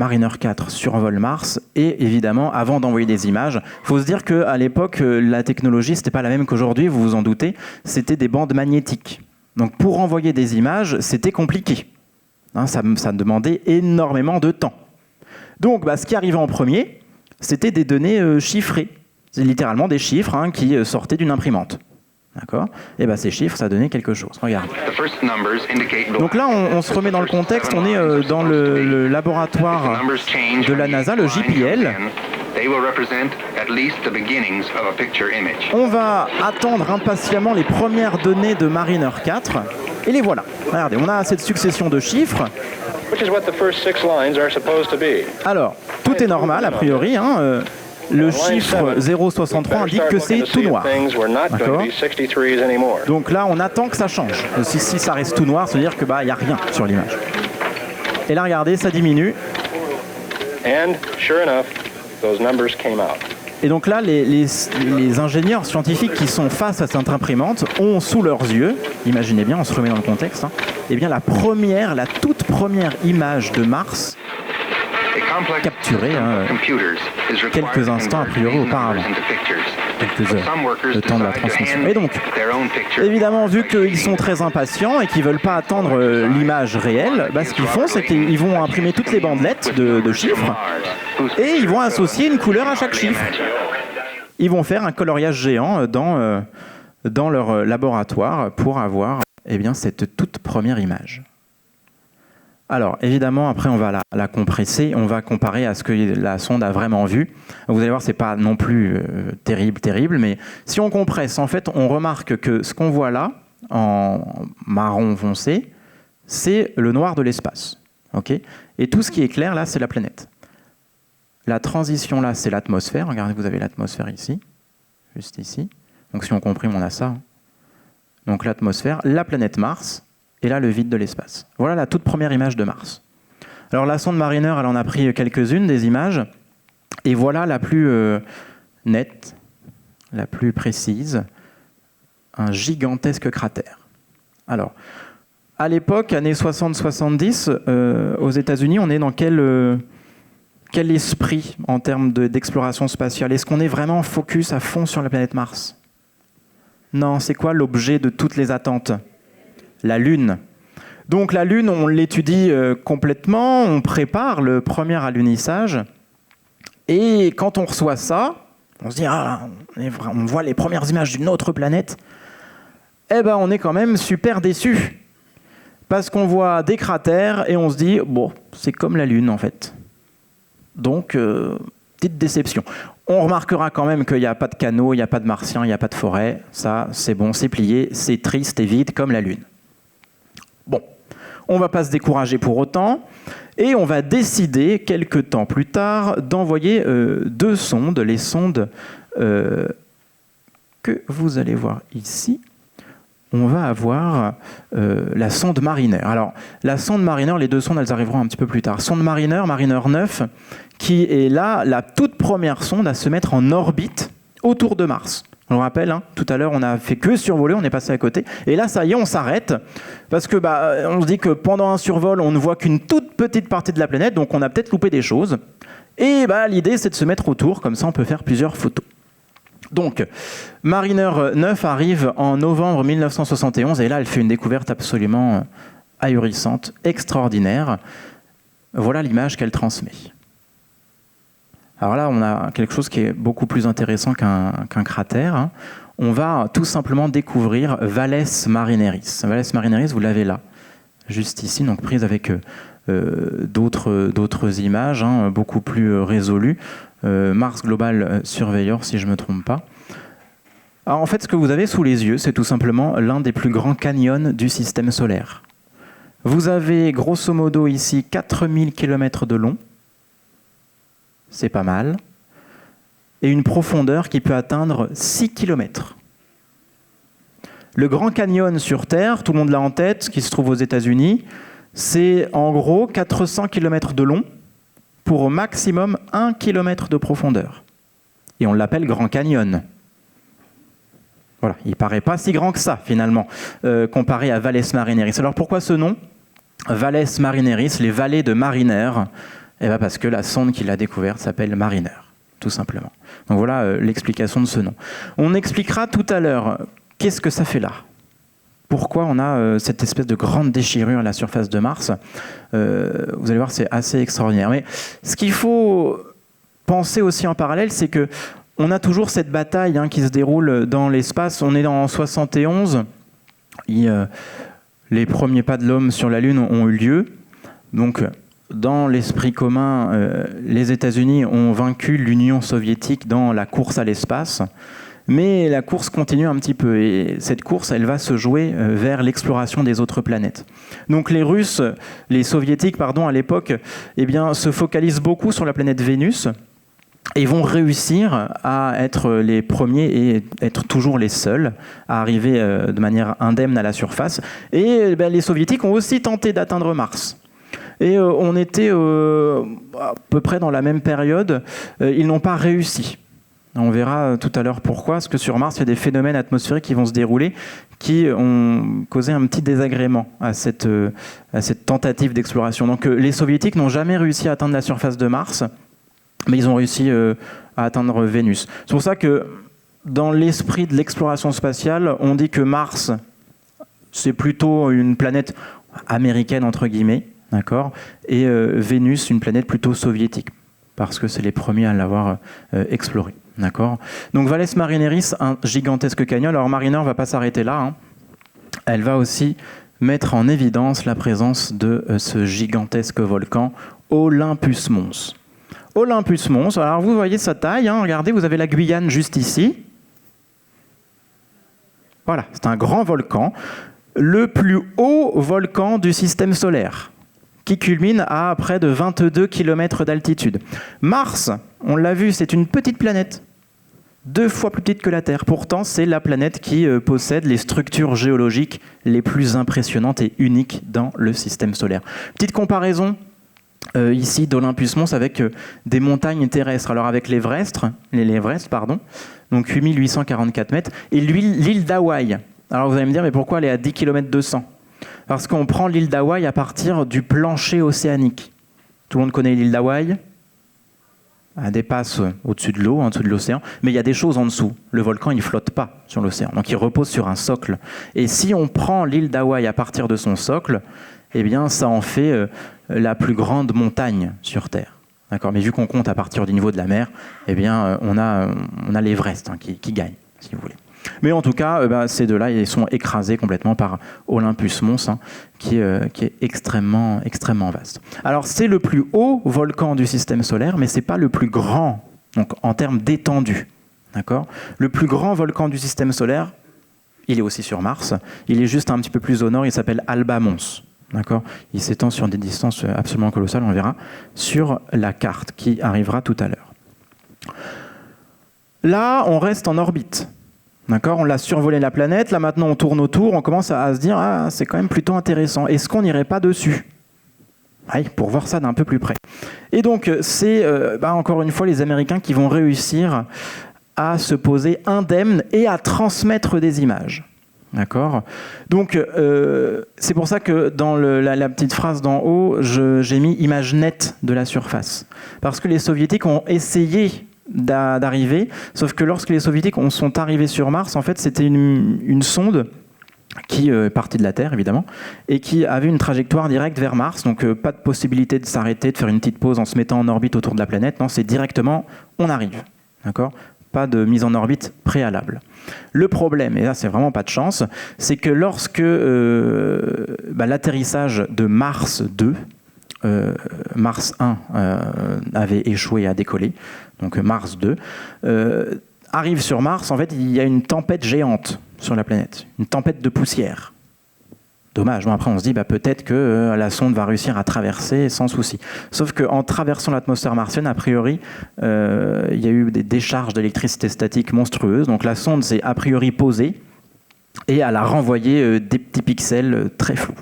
Mariner 4 survole Mars, et évidemment, avant d'envoyer des images, il faut se dire qu'à l'époque, la technologie, ce n'était pas la même qu'aujourd'hui, vous vous en doutez, c'était des bandes magnétiques. Donc pour envoyer des images, c'était compliqué. Ça demandait énormément de temps. Donc ce qui arrivait en premier, c'était des données chiffrées. C'est littéralement des chiffres qui sortaient d'une imprimante. D'accord ? Et ces chiffres, ça donnait quelque chose. Regarde. Donc là, on se remet dans le contexte. On est dans le laboratoire de la NASA, le JPL. On va attendre impatiemment les premières données de Mariner 4. Et les voilà. Regardez, on a cette succession de chiffres. Alors, tout est normal, a priori. Le chiffre 0,63 indique que c'est tout noir. D'accord ? Donc là, on attend que ça change. Si ça reste tout noir, ça veut dire qu'il n'y a rien sur l'image. Et là, regardez, ça diminue. Et donc là, les ingénieurs scientifiques qui sont face à cette imprimante ont sous leurs yeux, imaginez bien, on se remet dans le contexte, eh bien la toute première image de Mars capturée quelques instants a priori auparavant, quelques heures, le temps de la transmission. Et donc, évidemment, vu qu'ils sont très impatients et qu'ils ne veulent pas attendre l'image réelle, ce qu'ils font, c'est qu'ils vont imprimer toutes les bandelettes de chiffres et ils vont associer une couleur à chaque chiffre. Ils vont faire un coloriage géant dans leur laboratoire pour avoir cette toute première image. Alors, évidemment, après, on va la compresser, on va comparer à ce que la sonde a vraiment vu. Vous allez voir, c'est pas non plus terrible, mais si on compresse, en fait, on remarque que ce qu'on voit là, en marron foncé, c'est le noir de l'espace. Okay ? Et tout ce qui est clair, là, c'est la planète. La transition, là, c'est l'atmosphère. Regardez, vous avez l'atmosphère ici, juste ici. Donc, si on comprime, on a ça. Donc, l'atmosphère, la planète Mars, et là, le vide de l'espace. Voilà la toute première image de Mars. Alors la sonde Mariner, elle en a pris quelques-unes des images, et voilà la plus nette, la plus précise, un gigantesque cratère. Alors, à l'époque, années 60-70, aux États-Unis, on est dans quel esprit en termes d'exploration spatiale ? Est-ce qu'on est vraiment focus à fond sur la planète Mars ? Non, c'est quoi l'objet de toutes les attentes ? La Lune. Donc la Lune, on l'étudie complètement, on prépare le premier alunissage, et quand on reçoit ça, on se dit, on voit les premières images d'une autre planète, on est quand même super déçus, parce qu'on voit des cratères, et on se dit, c'est comme la Lune en fait. Donc, petite déception. On remarquera quand même qu'il n'y a pas de canaux, il n'y a pas de martiens, il n'y a pas de forêt, ça c'est bon, c'est plié, c'est triste et vide comme la Lune. Bon, on ne va pas se décourager pour autant, et on va décider, quelques temps plus tard, d'envoyer 2 sondes, les sondes que vous allez voir ici. On va avoir la sonde Mariner. Alors, la sonde Mariner, les 2 sondes, elles arriveront un petit peu plus tard. Sonde Mariner 9, qui est là, la toute première sonde à se mettre en orbite autour de Mars. On le rappelle, tout à l'heure, on n'a fait que survoler, on est passé à côté. Et là, ça y est, on s'arrête. Parce que on se dit que pendant un survol, on ne voit qu'une toute petite partie de la planète, donc on a peut-être loupé des choses. Et l'idée, c'est de se mettre autour, comme ça on peut faire plusieurs photos. Donc, Mariner 9 arrive en novembre 1971, et là, elle fait une découverte absolument ahurissante, extraordinaire. Voilà l'image qu'elle transmet. Alors là, on a quelque chose qui est beaucoup plus intéressant qu'un cratère. On va tout simplement découvrir Valles Marineris. Valles Marineris, vous l'avez là, juste ici, donc prise avec d'autres images, beaucoup plus résolues. Mars Global Surveyor, si je ne me trompe pas. Alors en fait, ce que vous avez sous les yeux, c'est tout simplement l'un des plus grands canyons du système solaire. Vous avez grosso modo ici 4000 km de long, c'est pas mal, et une profondeur qui peut atteindre 6 km. Le Grand Canyon sur Terre, tout le monde l'a en tête, qui se trouve aux États-Unis, c'est en gros 400 km de long pour au maximum 1 km de profondeur. Et on l'appelle Grand Canyon. Voilà, il ne paraît pas si grand que ça, finalement, comparé à Valles Marineris. Alors pourquoi ce nom ? Valles Marineris, les vallées de Mariner, parce que la sonde qui l'a découverte s'appelle Mariner, tout simplement. Donc voilà l'explication de ce nom. On expliquera tout à l'heure qu'est-ce que ça fait là. pourquoi on a cette espèce de grande déchirure à la surface de Mars. Vous allez voir, c'est assez extraordinaire. Mais ce qu'il faut penser aussi en parallèle, c'est que on a toujours cette bataille qui se déroule dans l'espace. On est en 71. Les premiers pas de l'homme sur la Lune ont eu lieu. Donc, dans l'esprit commun, les États-Unis ont vaincu l'Union soviétique dans la course à l'espace. Mais la course continue un petit peu. Et cette course, elle va se jouer vers l'exploration des autres planètes. Donc, les Soviétiques, à l'époque, se focalisent beaucoup sur la planète Vénus. Et vont réussir à être les premiers et être toujours les seuls à arriver de manière indemne à la surface. Et les Soviétiques ont aussi tenté d'atteindre Mars. Et on était à peu près dans la même période. Ils n'ont pas réussi. On verra tout à l'heure pourquoi. Parce que sur Mars, il y a des phénomènes atmosphériques qui vont se dérouler qui ont causé un petit désagrément à cette tentative d'exploration. Donc les Soviétiques n'ont jamais réussi à atteindre la surface de Mars. Mais ils ont réussi à atteindre Vénus. C'est pour ça que dans l'esprit de l'exploration spatiale, on dit que Mars, c'est plutôt une planète américaine, entre guillemets, d'accord, et Vénus, une planète plutôt soviétique, parce que c'est les premiers à l'avoir explorée. D'accord. Donc Valles Marineris, un gigantesque canyon. Alors Mariner ne va pas s'arrêter là. Elle va aussi mettre en évidence la présence de ce gigantesque volcan Olympus Mons. Olympus Mons, alors vous voyez sa taille, regardez, vous avez la Guyane juste ici. Voilà, c'est un grand volcan, le plus haut volcan du système solaire, qui culmine à près de 22 km d'altitude. Mars, on l'a vu, c'est une petite planète, 2 fois plus petite que la Terre. Pourtant, c'est la planète qui possède les structures géologiques les plus impressionnantes et uniques dans le système solaire. Petite comparaison, ici d'Olympus Mons avec des montagnes terrestres. Alors avec l'Everest, donc 8844 mètres, et l'île d'Hawaï. Alors vous allez me dire, mais pourquoi elle est à 10 km 200 ? Parce qu'on prend l'île d'Hawaï à partir du plancher océanique. Tout le monde connaît l'île d'Hawaï ? Elle dépasse au-dessus de l'eau, en dessous de l'océan, mais il y a des choses en dessous. Le volcan, il ne flotte pas sur l'océan, donc il repose sur un socle. Et si on prend l'île d'Hawaï à partir de son socle, eh bien, ça en fait la plus grande montagne sur Terre. D'accord ? Mais vu qu'on compte à partir du niveau de la mer, eh bien, on a l'Everest qui gagne, si vous voulez. Mais en tout cas, ces deux-là, ils sont écrasés complètement par Olympus Mons, qui est extrêmement, extrêmement vaste. Alors, c'est le plus haut volcan du système solaire, mais ce n'est pas le plus grand, donc en termes d'étendue. D'accord ? Le plus grand volcan du système solaire, il est aussi sur Mars. Il est juste un petit peu plus au nord, il s'appelle Alba Mons. D'accord ? Il s'étend sur des distances absolument colossales, on verra sur la carte qui arrivera tout à l'heure. Là, on reste en orbite. D'accord ? On l'a survolé la planète, là maintenant on tourne autour, on commence à se dire « c'est quand même plutôt intéressant, est-ce qu'on n'irait pas dessus ?» Pour voir ça d'un peu plus près. Et donc, c'est encore une fois les Américains qui vont réussir à se poser indemnes et à transmettre des images. D'accord ? Donc, c'est pour ça que dans la petite phrase d'en haut, j'ai mis « image nette de la surface ». Parce que les Soviétiques ont essayé d'arriver, sauf que lorsque les Soviétiques sont arrivés sur Mars, en fait, c'était une sonde qui est partie de la Terre, évidemment, et qui avait une trajectoire directe vers Mars, donc pas de possibilité de s'arrêter, de faire une petite pause en se mettant en orbite autour de la planète. Non, c'est directement, on arrive. D'accord ? Pas de mise en orbite préalable. Le problème, et là c'est vraiment pas de chance, c'est que lorsque l'atterrissage de Mars 2, Mars 1 avait échoué à décoller, donc Mars 2, arrive sur Mars, en fait il y a une tempête géante sur la planète, une tempête de poussière. Dommage, bon, après on se dit peut-être que la sonde va réussir à traverser sans souci. Sauf qu'en traversant l'atmosphère martienne, a priori, il y a eu des décharges d'électricité statique monstrueuses. Donc la sonde s'est a priori posée et elle a renvoyé des petits pixels très flous.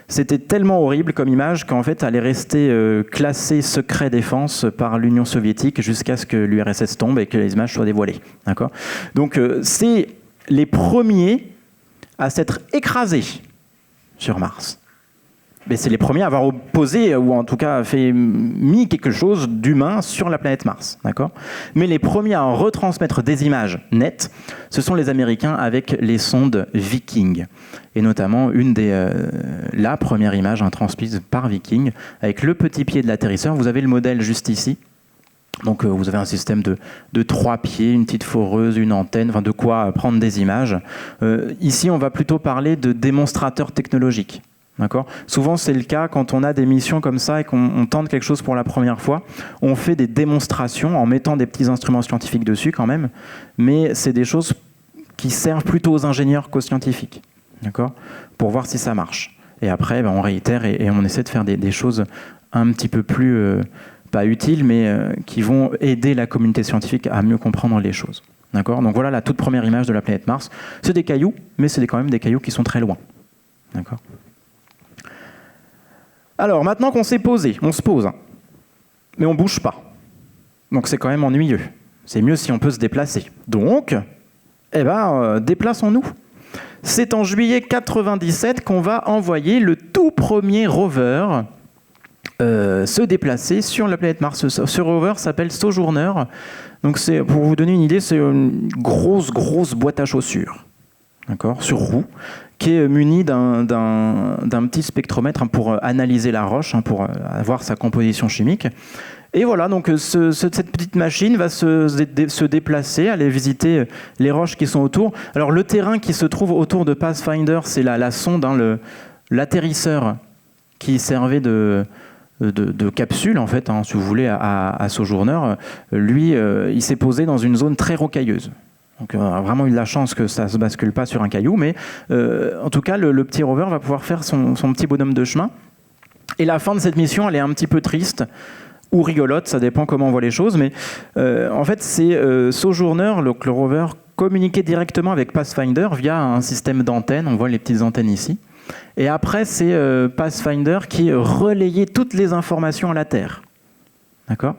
C'était tellement horrible comme image qu'en fait elle est restée classée secret défense par l'Union soviétique jusqu'à ce que l'URSS tombe et que les images soient dévoilées. D'accord ? Donc c'est les premiers à s'être écrasés sur Mars. Mais c'est les premiers à avoir posé, ou en tout cas mis quelque chose d'humain sur la planète Mars. D'accord ? Mais les premiers à en retransmettre des images nettes, ce sont les Américains avec les sondes Viking. Et notamment la première image transmise par Viking, avec le petit pied de l'atterrisseur. Vous avez le modèle juste ici. Donc vous avez un système de 3 pieds, une petite foreuse, une antenne, enfin de quoi prendre des images. Ici, on va plutôt parler de démonstrateurs technologiques. D'accord ? Souvent, c'est le cas quand on a des missions comme ça et qu'on tente quelque chose pour la première fois. On fait des démonstrations en mettant des petits instruments scientifiques dessus quand même, mais c'est des choses qui servent plutôt aux ingénieurs qu'aux scientifiques. D'accord ? Pour voir si ça marche. Et après, on réitère et on essaie de faire des choses un petit peu plus, pas utiles, mais qui vont aider la communauté scientifique à mieux comprendre les choses. D'accord ? Donc voilà la toute première image de la planète Mars. C'est des cailloux, mais c'est quand même des cailloux qui sont très loin. D'accord ? Alors, maintenant qu'on s'est posé, on se pose, mais on ne bouge pas. Donc c'est quand même ennuyeux. C'est mieux si on peut se déplacer. Donc, déplaçons-nous. C'est en juillet 97 qu'on va envoyer le tout premier rover se déplacer sur la planète Mars. Ce rover s'appelle Sojourner. Donc pour vous donner une idée, c'est une grosse boîte à chaussures, d'accord, sur roue, qui est munie d'un petit spectromètre pour analyser la roche, pour avoir sa composition chimique. Et voilà, donc cette petite machine va se déplacer, aller visiter les roches qui sont autour. Alors le terrain qui se trouve autour de Pathfinder, c'est la sonde, l'atterrisseur qui servait de capsule, en fait, si vous voulez, à Sojourner. Lui, il s'est posé dans une zone très rocailleuse. Donc on a vraiment eu de la chance que ça ne se bascule pas sur un caillou, mais en tout cas, le petit rover va pouvoir faire son petit bonhomme de chemin. Et la fin de cette mission, elle est un petit peu triste, ou rigolote, ça dépend comment on voit les choses, mais en fait, c'est Sojourner, le rover, communiquait directement avec Pathfinder via un système d'antennes, on voit les petites antennes ici. Et après, c'est Pathfinder qui relayait toutes les informations à la Terre. D'accord ?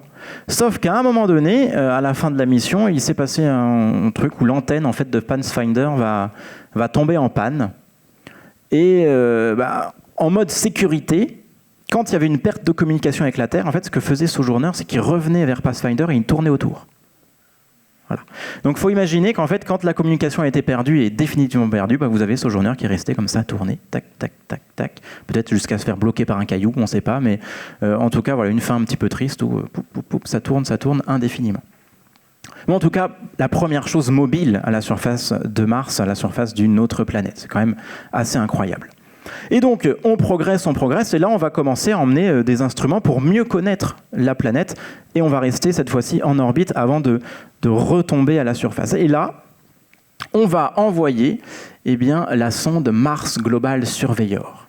Sauf qu'à un moment donné, à la fin de la mission, il s'est passé un truc où l'antenne en fait, de Pathfinder va tomber en panne. Et en mode sécurité, quand il y avait une perte de communication avec la Terre, en fait, ce que faisait Sojourner, c'est qu'il revenait vers Pathfinder et il tournait autour. Voilà. Donc il faut imaginer qu'en fait, quand la communication a été perdue et définitivement perdue, vous avez Sojourner qui est resté comme ça, tourné, tac, tac, tac, tac, peut-être jusqu'à se faire bloquer par un caillou, on ne sait pas, mais en tout cas, voilà, une fin un petit peu triste où ça tourne indéfiniment. Mais en tout cas, la première chose mobile à la surface de Mars, à la surface d'une autre planète, c'est quand même assez incroyable. Et donc, on progresse, et là, on va commencer à emmener des instruments pour mieux connaître la planète, et on va rester cette fois-ci en orbite avant de retomber à la surface. Et là, on va envoyer la sonde Mars Global Surveyor.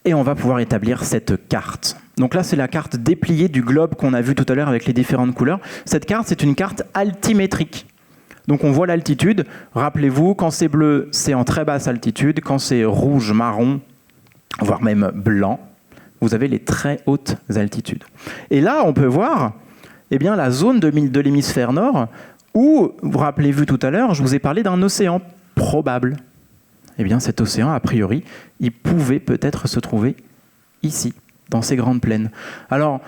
Et on va pouvoir établir cette carte. Donc là, c'est la carte dépliée du globe qu'on a vu tout à l'heure avec les différentes couleurs. Cette carte, c'est une carte altimétrique. Donc on voit l'altitude. Rappelez-vous, quand c'est bleu, c'est en très basse altitude. Quand c'est rouge, marron, voire même blanc, vous avez les très hautes altitudes. Et là, on peut voir la zone de l'hémisphère nord où, vous rappelez-vous tout à l'heure, je vous ai parlé d'un océan probable. Cet océan, a priori, il pouvait peut-être se trouver ici, dans ces grandes plaines. Alors,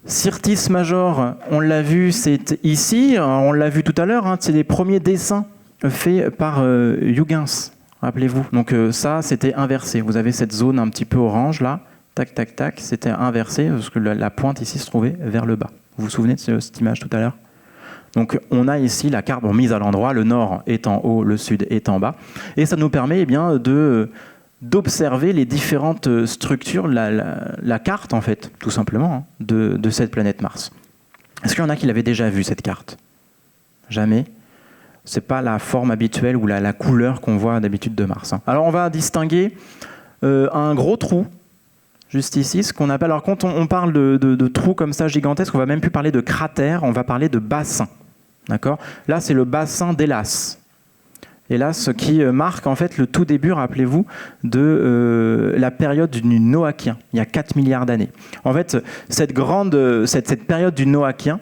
Syrtis Major, on l'a vu, c'est ici, on l'a vu tout à l'heure, c'est les premiers dessins faits par Huygens, rappelez-vous. Donc ça, c'était inversé. Vous avez cette zone un petit peu orange là, tac, tac, tac, c'était inversé parce que la pointe ici se trouvait vers le bas. Vous vous souvenez de cette image tout à l'heure ? Donc on a ici la carte mise à l'endroit, le nord est en haut, le sud est en bas, et ça nous permet d'observer les différentes structures, la carte en fait, tout simplement, de cette planète Mars. Est-ce qu'il y en a qui l'avaient déjà vue, cette carte ? Jamais. C'est pas la forme habituelle ou la couleur qu'on voit d'habitude de Mars. Alors on va distinguer un gros trou, juste ici, ce qu'on appelle... Alors quand on parle de trous comme ça gigantesques, on va même plus parler de cratères, on va parler de bassin. D'accord ? Là, c'est le bassin d'Hélas. Hélas, qui marque en fait le tout début, rappelez-vous, de la période du Noachien, il y a 4 milliards d'années. En fait, cette période du Noachien,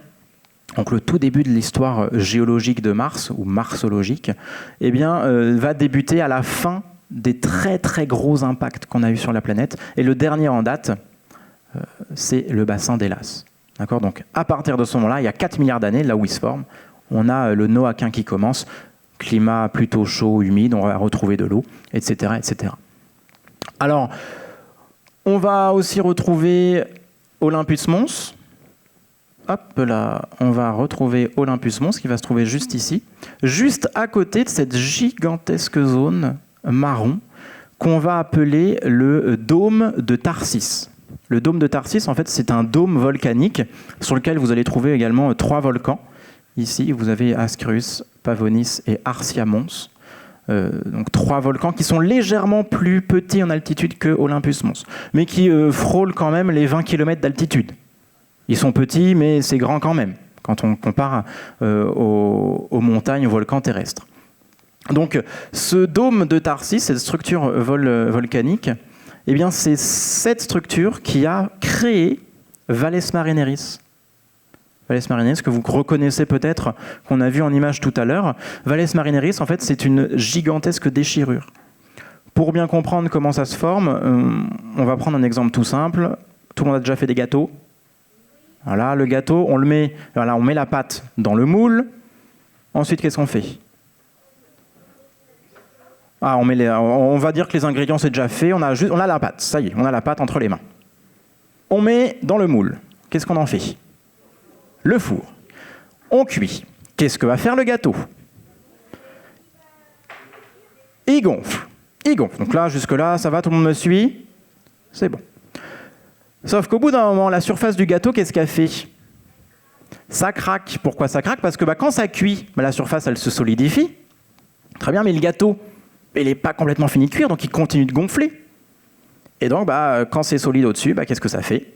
donc le tout début de l'histoire géologique de Mars, ou marsologique, va débuter à la fin des très très gros impacts qu'on a eu sur la planète. Et le dernier en date, c'est le bassin d'Hélas. D'accord ? Donc à partir de ce moment-là, il y a 4 milliards d'années, là où il se forme, on a le Noaquin qui commence, climat plutôt chaud, humide, on va retrouver de l'eau, etc., etc. Alors, on va aussi retrouver Olympus Mons. Hop là, on va retrouver Olympus Mons qui va se trouver juste ici, juste à côté de cette gigantesque zone marron qu'on va appeler le dôme de Tharsis. Le dôme de Tharsis, en fait, c'est un dôme volcanique sur lequel vous allez trouver également 3 volcans. Ici, vous avez Ascrus, Pavonis et Arsia Mons. Donc 3 volcans qui sont légèrement plus petits en altitude que Olympus Mons, mais qui frôlent quand même les 20 km d'altitude. Ils sont petits, mais c'est grand quand même, quand on compare aux montagnes, aux volcans terrestres. Donc ce dôme de Tharsis, cette structure volcanique, eh bien, c'est cette structure qui a créé Valles Marineris. Valles Marineris, que vous reconnaissez peut-être, qu'on a vu en image tout à l'heure. Valles Marineris, en fait, c'est une gigantesque déchirure. Pour bien comprendre comment ça se forme, on va prendre un exemple tout simple. Tout le monde a déjà fait des gâteaux. Voilà, le gâteau, on met la pâte dans le moule. Ensuite, qu'est-ce qu'on fait ? On va dire que les ingrédients, c'est déjà fait. On a la pâte, ça y est, on a la pâte entre les mains. On met dans le moule. Qu'est-ce qu'on en fait ? Le four. On cuit. Qu'est-ce que va faire le gâteau ? Il gonfle. Donc là, jusque-là, ça va, tout le monde me suit ? C'est bon. Sauf qu'au bout d'un moment, la surface du gâteau, qu'est-ce qu'elle fait ? Ça craque. Pourquoi ça craque ? Parce que quand ça cuit, la surface, elle se solidifie. Très bien, mais le gâteau, il n'est pas complètement fini de cuire, donc il continue de gonfler. Et donc, quand c'est solide au-dessus, qu'est-ce que ça fait ?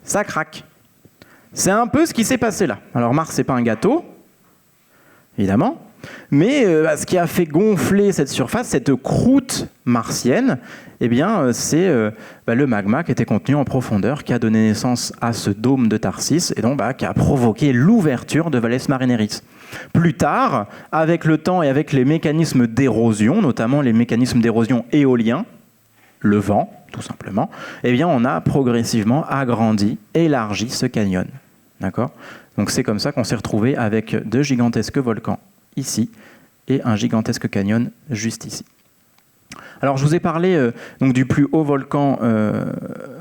Ça craque. C'est un peu ce qui s'est passé là. Alors Mars, c'est pas un gâteau, évidemment, mais ce qui a fait gonfler cette surface, cette croûte martienne, eh bien, c'est le magma qui était contenu en profondeur, qui a donné naissance à ce dôme de Tharsis, et donc qui a provoqué l'ouverture de Valles Marineris. Plus tard, avec le temps et avec les mécanismes d'érosion, notamment les mécanismes d'érosion éoliens, le vent, tout simplement, eh bien, on a progressivement agrandi, élargi ce canyon. D'accord ? Donc c'est comme ça qu'on s'est retrouvé avec 2 gigantesques volcans ici et un gigantesque canyon juste ici. Alors je vous ai parlé donc du plus haut volcan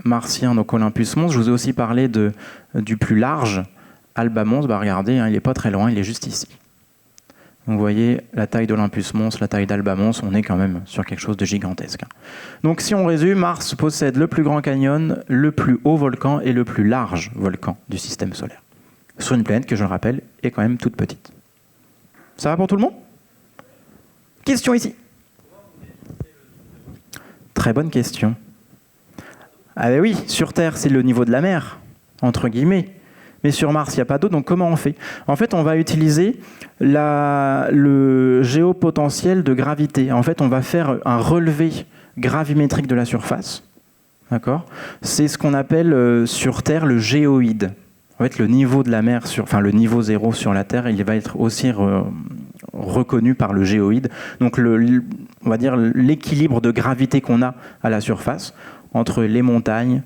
martien, donc Olympus Mons. Je vous ai aussi parlé du plus large, Alba Mons. Regardez, il n'est pas très loin, il est juste ici. Donc vous voyez la taille d'Olympus Mons, la taille d'Alba Mons, on est quand même sur quelque chose de gigantesque. Donc si on résume, Mars possède le plus grand canyon, le plus haut volcan et le plus large volcan du système solaire. Sur une planète que, je le rappelle, est quand même toute petite. Ça va pour tout le monde ? Question ici. Très bonne question. Ah ben oui, sur Terre, c'est le niveau de la mer, entre guillemets. Mais sur Mars, il n'y a pas d'eau, donc comment on fait ? En fait, on va utiliser le géopotentiel de gravité. En fait, on va faire un relevé gravimétrique de la surface. D'accord ? C'est ce qu'on appelle sur Terre le géoïde. En fait, le niveau de la mer, le niveau zéro sur la Terre, il va être aussi reconnu par le géoïde. Donc, on va dire l'équilibre de gravité qu'on a à la surface entre les montagnes,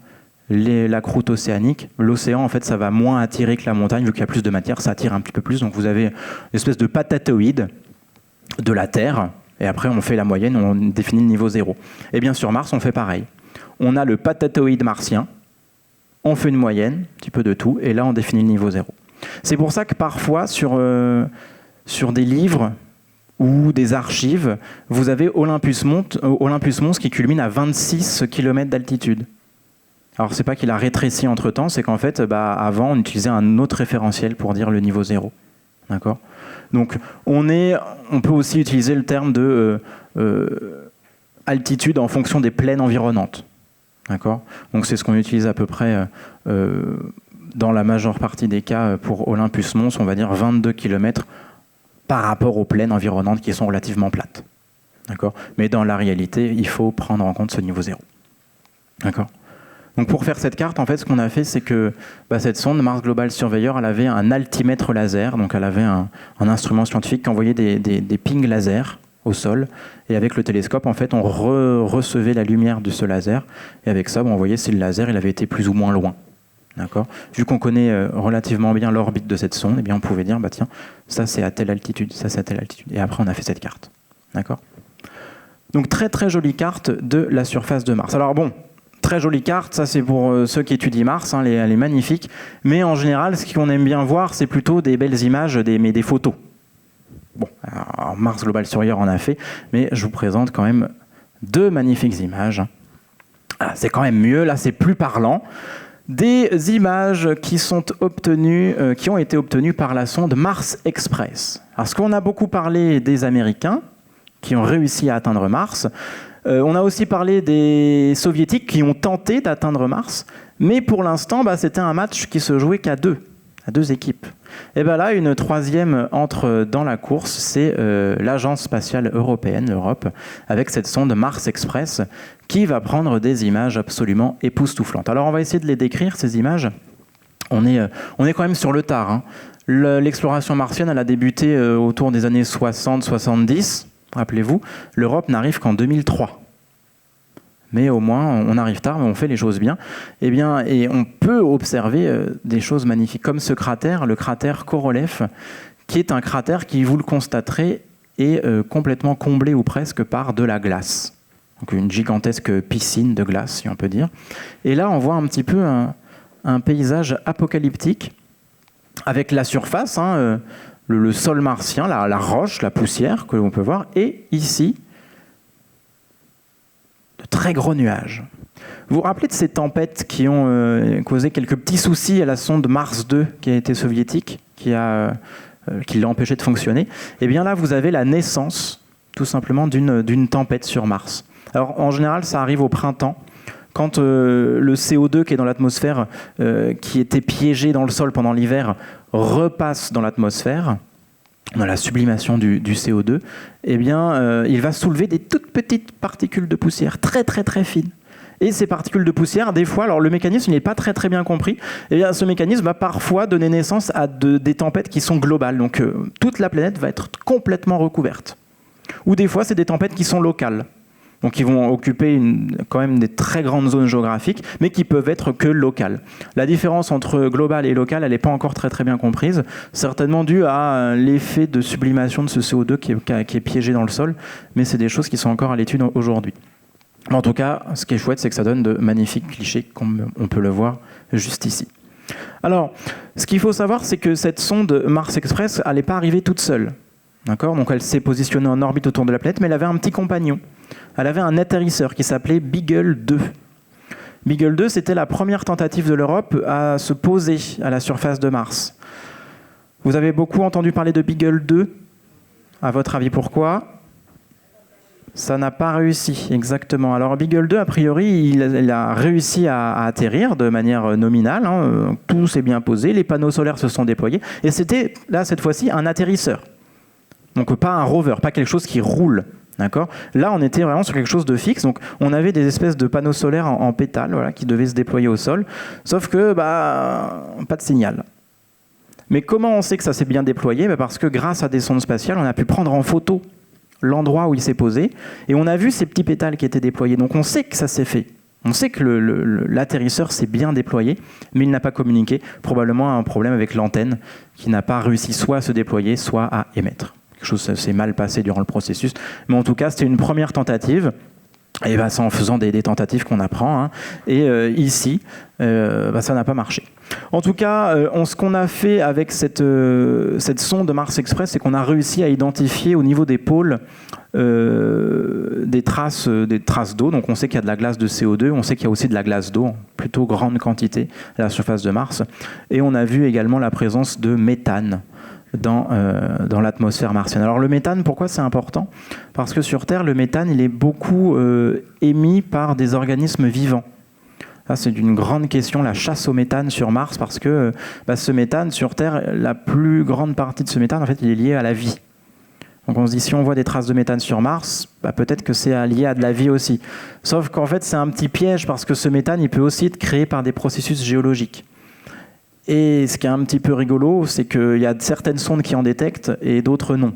la croûte océanique. L'océan, en fait, ça va moins attirer que la montagne, vu qu'il y a plus de matière, ça attire un petit peu plus. Donc vous avez une espèce de patatoïde de la Terre, et après on fait la moyenne, on définit le niveau zéro. Et bien sur Mars, on fait pareil. On a le patatoïde martien, on fait une moyenne, un petit peu de tout, et là on définit le niveau zéro. C'est pour ça que parfois, sur des livres ou des archives, vous avez Olympus Mons qui culmine à 26 km d'altitude. Alors, c'est pas qu'il a rétréci entre-temps, c'est qu'en fait, avant, on utilisait un autre référentiel pour dire le niveau zéro. D'accord ? Donc, on peut aussi utiliser le terme de altitude en fonction des plaines environnantes. D'accord ? Donc, c'est ce qu'on utilise à peu près dans la majeure partie des cas pour Olympus Mons, on va dire 22 km par rapport aux plaines environnantes qui sont relativement plates. D'accord ? Mais dans la réalité, il faut prendre en compte ce niveau zéro. D'accord ? Donc pour faire cette carte, en fait, ce qu'on a fait, c'est que cette sonde Mars Global Surveyor, elle avait un altimètre laser, donc elle avait un instrument scientifique qui envoyait des pings laser au sol. Et avec le télescope, en fait, on recevait la lumière de ce laser. Et avec ça, on voyait si le laser il avait été plus ou moins loin. D'accord. Vu qu'on connaît relativement bien l'orbite de cette sonde, eh bien, on pouvait dire, bah, tiens, ça c'est à telle altitude, ça c'est à telle altitude. Et après, on a fait cette carte. D'accord. Donc, très très jolie carte de la surface de Mars. Alors bon, très jolie carte, ça c'est pour ceux qui étudient Mars, hein, elle est magnifique. Mais en général, ce qu'on aime bien voir, c'est plutôt des belles images, mais des photos. Bon, alors Mars Global Surveyor en a fait, mais je vous présente quand même deux magnifiques images. Ah, c'est quand même mieux, là c'est plus parlant. Des images qui sont obtenues, qui ont été obtenues par la sonde Mars Express. Parce qu'on a beaucoup parlé des Américains qui ont réussi à atteindre Mars. On a aussi parlé des Soviétiques qui ont tenté d'atteindre Mars, mais pour l'instant, c'était un match qui se jouait qu'à deux équipes. Et bien là, une troisième entre dans la course, c'est l'Agence spatiale européenne, l'Europe, avec cette sonde Mars Express, qui va prendre des images absolument époustouflantes. Alors on va essayer de les décrire, ces images. On est quand même sur le tard. Hein. L'exploration martienne, elle a débuté autour des années 60-70. Rappelez-vous, l'Europe n'arrive qu'en 2003. Mais au moins, on arrive tard, mais on fait les choses bien. Et on peut observer des choses magnifiques, comme ce cratère, le cratère Korolev, qui est un cratère qui, vous le constaterez, est complètement comblé ou presque par de la glace. Donc une gigantesque piscine de glace, si on peut dire. Et là, on voit un petit peu un paysage apocalyptique, avec la surface, hein, le sol martien, la roche, la poussière que l'on peut voir, et ici, de très gros nuages. Vous vous rappelez de ces tempêtes qui ont causé quelques petits soucis à la sonde Mars 2 qui a été soviétique, qui l'a empêché de fonctionner? Et bien là, vous avez la naissance, tout simplement, d'une tempête sur Mars. Alors, en général, ça arrive au printemps, quand le CO2 qui est dans l'atmosphère, qui était piégé dans le sol pendant l'hiver, repasse dans l'atmosphère, dans la sublimation du CO2, eh bien, il va soulever des toutes petites particules de poussière, très très très fines. Et ces particules de poussière, des fois, alors le mécanisme n'est pas très très bien compris, eh bien, ce mécanisme va parfois donner naissance à des tempêtes qui sont globales. Donc toute la planète va être complètement recouverte. Ou des fois, c'est des tempêtes qui sont locales. Donc ils vont occuper quand même des très grandes zones géographiques, mais qui peuvent être que locales. La différence entre global et local, elle n'est pas encore très très bien comprise, certainement due à l'effet de sublimation de ce CO2 qui est piégé dans le sol, mais c'est des choses qui sont encore à l'étude aujourd'hui. En tout cas, ce qui est chouette, c'est que ça donne de magnifiques clichés, comme on peut le voir juste ici. Alors, ce qu'il faut savoir, c'est que cette sonde Mars Express, elle n'est pas arrivée toute seule. D'accord ? Donc elle s'est positionnée en orbite autour de la planète, mais elle avait un petit compagnon. Elle avait un atterrisseur qui s'appelait Beagle 2. Beagle 2, c'était la première tentative de l'Europe à se poser à la surface de Mars. Vous avez beaucoup entendu parler de Beagle 2. À votre avis, pourquoi ? Ça n'a pas réussi, exactement. Alors Beagle 2, a priori, il a réussi à atterrir de manière nominale. Hein. Tout s'est bien posé, les panneaux solaires se sont déployés. Et c'était, là, cette fois-ci, un atterrisseur. Donc pas un rover, pas quelque chose qui roule. D'accord ? Là, on était vraiment sur quelque chose de fixe. Donc on avait des espèces de panneaux solaires en pétales, voilà, qui devaient se déployer au sol. Sauf que, pas de signal. Mais comment on sait que ça s'est bien déployé ? Parce que grâce à des sondes spatiales, on a pu prendre en photo l'endroit où il s'est posé, et on a vu ces petits pétales qui étaient déployés. Donc on sait que ça s'est fait. On sait que l'atterrisseur s'est bien déployé, mais il n'a pas communiqué. Probablement un problème avec l'antenne qui n'a pas réussi soit à se déployer, soit à émettre. Quelque chose s'est mal passé durant le processus. Mais en tout cas, c'était une première tentative. Et c'est en faisant des tentatives qu'on apprend. Hein. Et ici, ça n'a pas marché. En tout cas, ce qu'on a fait avec cette sonde de Mars Express, c'est qu'on a réussi à identifier au niveau des pôles des traces d'eau. Donc on sait qu'il y a de la glace de CO2, on sait qu'il y a aussi de la glace d'eau, en plutôt grande quantité à la surface de Mars. Et on a vu également la présence de méthane dans l'atmosphère martienne. Alors le méthane, pourquoi c'est important ? Parce que sur Terre, le méthane, il est beaucoup émis par des organismes vivants. Ça, c'est une grande question, la chasse au méthane sur Mars, parce que ce méthane, sur Terre, la plus grande partie de ce méthane, en fait, il est lié à la vie. Donc on se dit, si on voit des traces de méthane sur Mars, peut-être que c'est lié à de la vie aussi. Sauf qu'en fait, c'est un petit piège, parce que ce méthane, il peut aussi être créé par des processus géologiques. Et ce qui est un petit peu rigolo, c'est qu'il y a certaines sondes qui en détectent et d'autres non.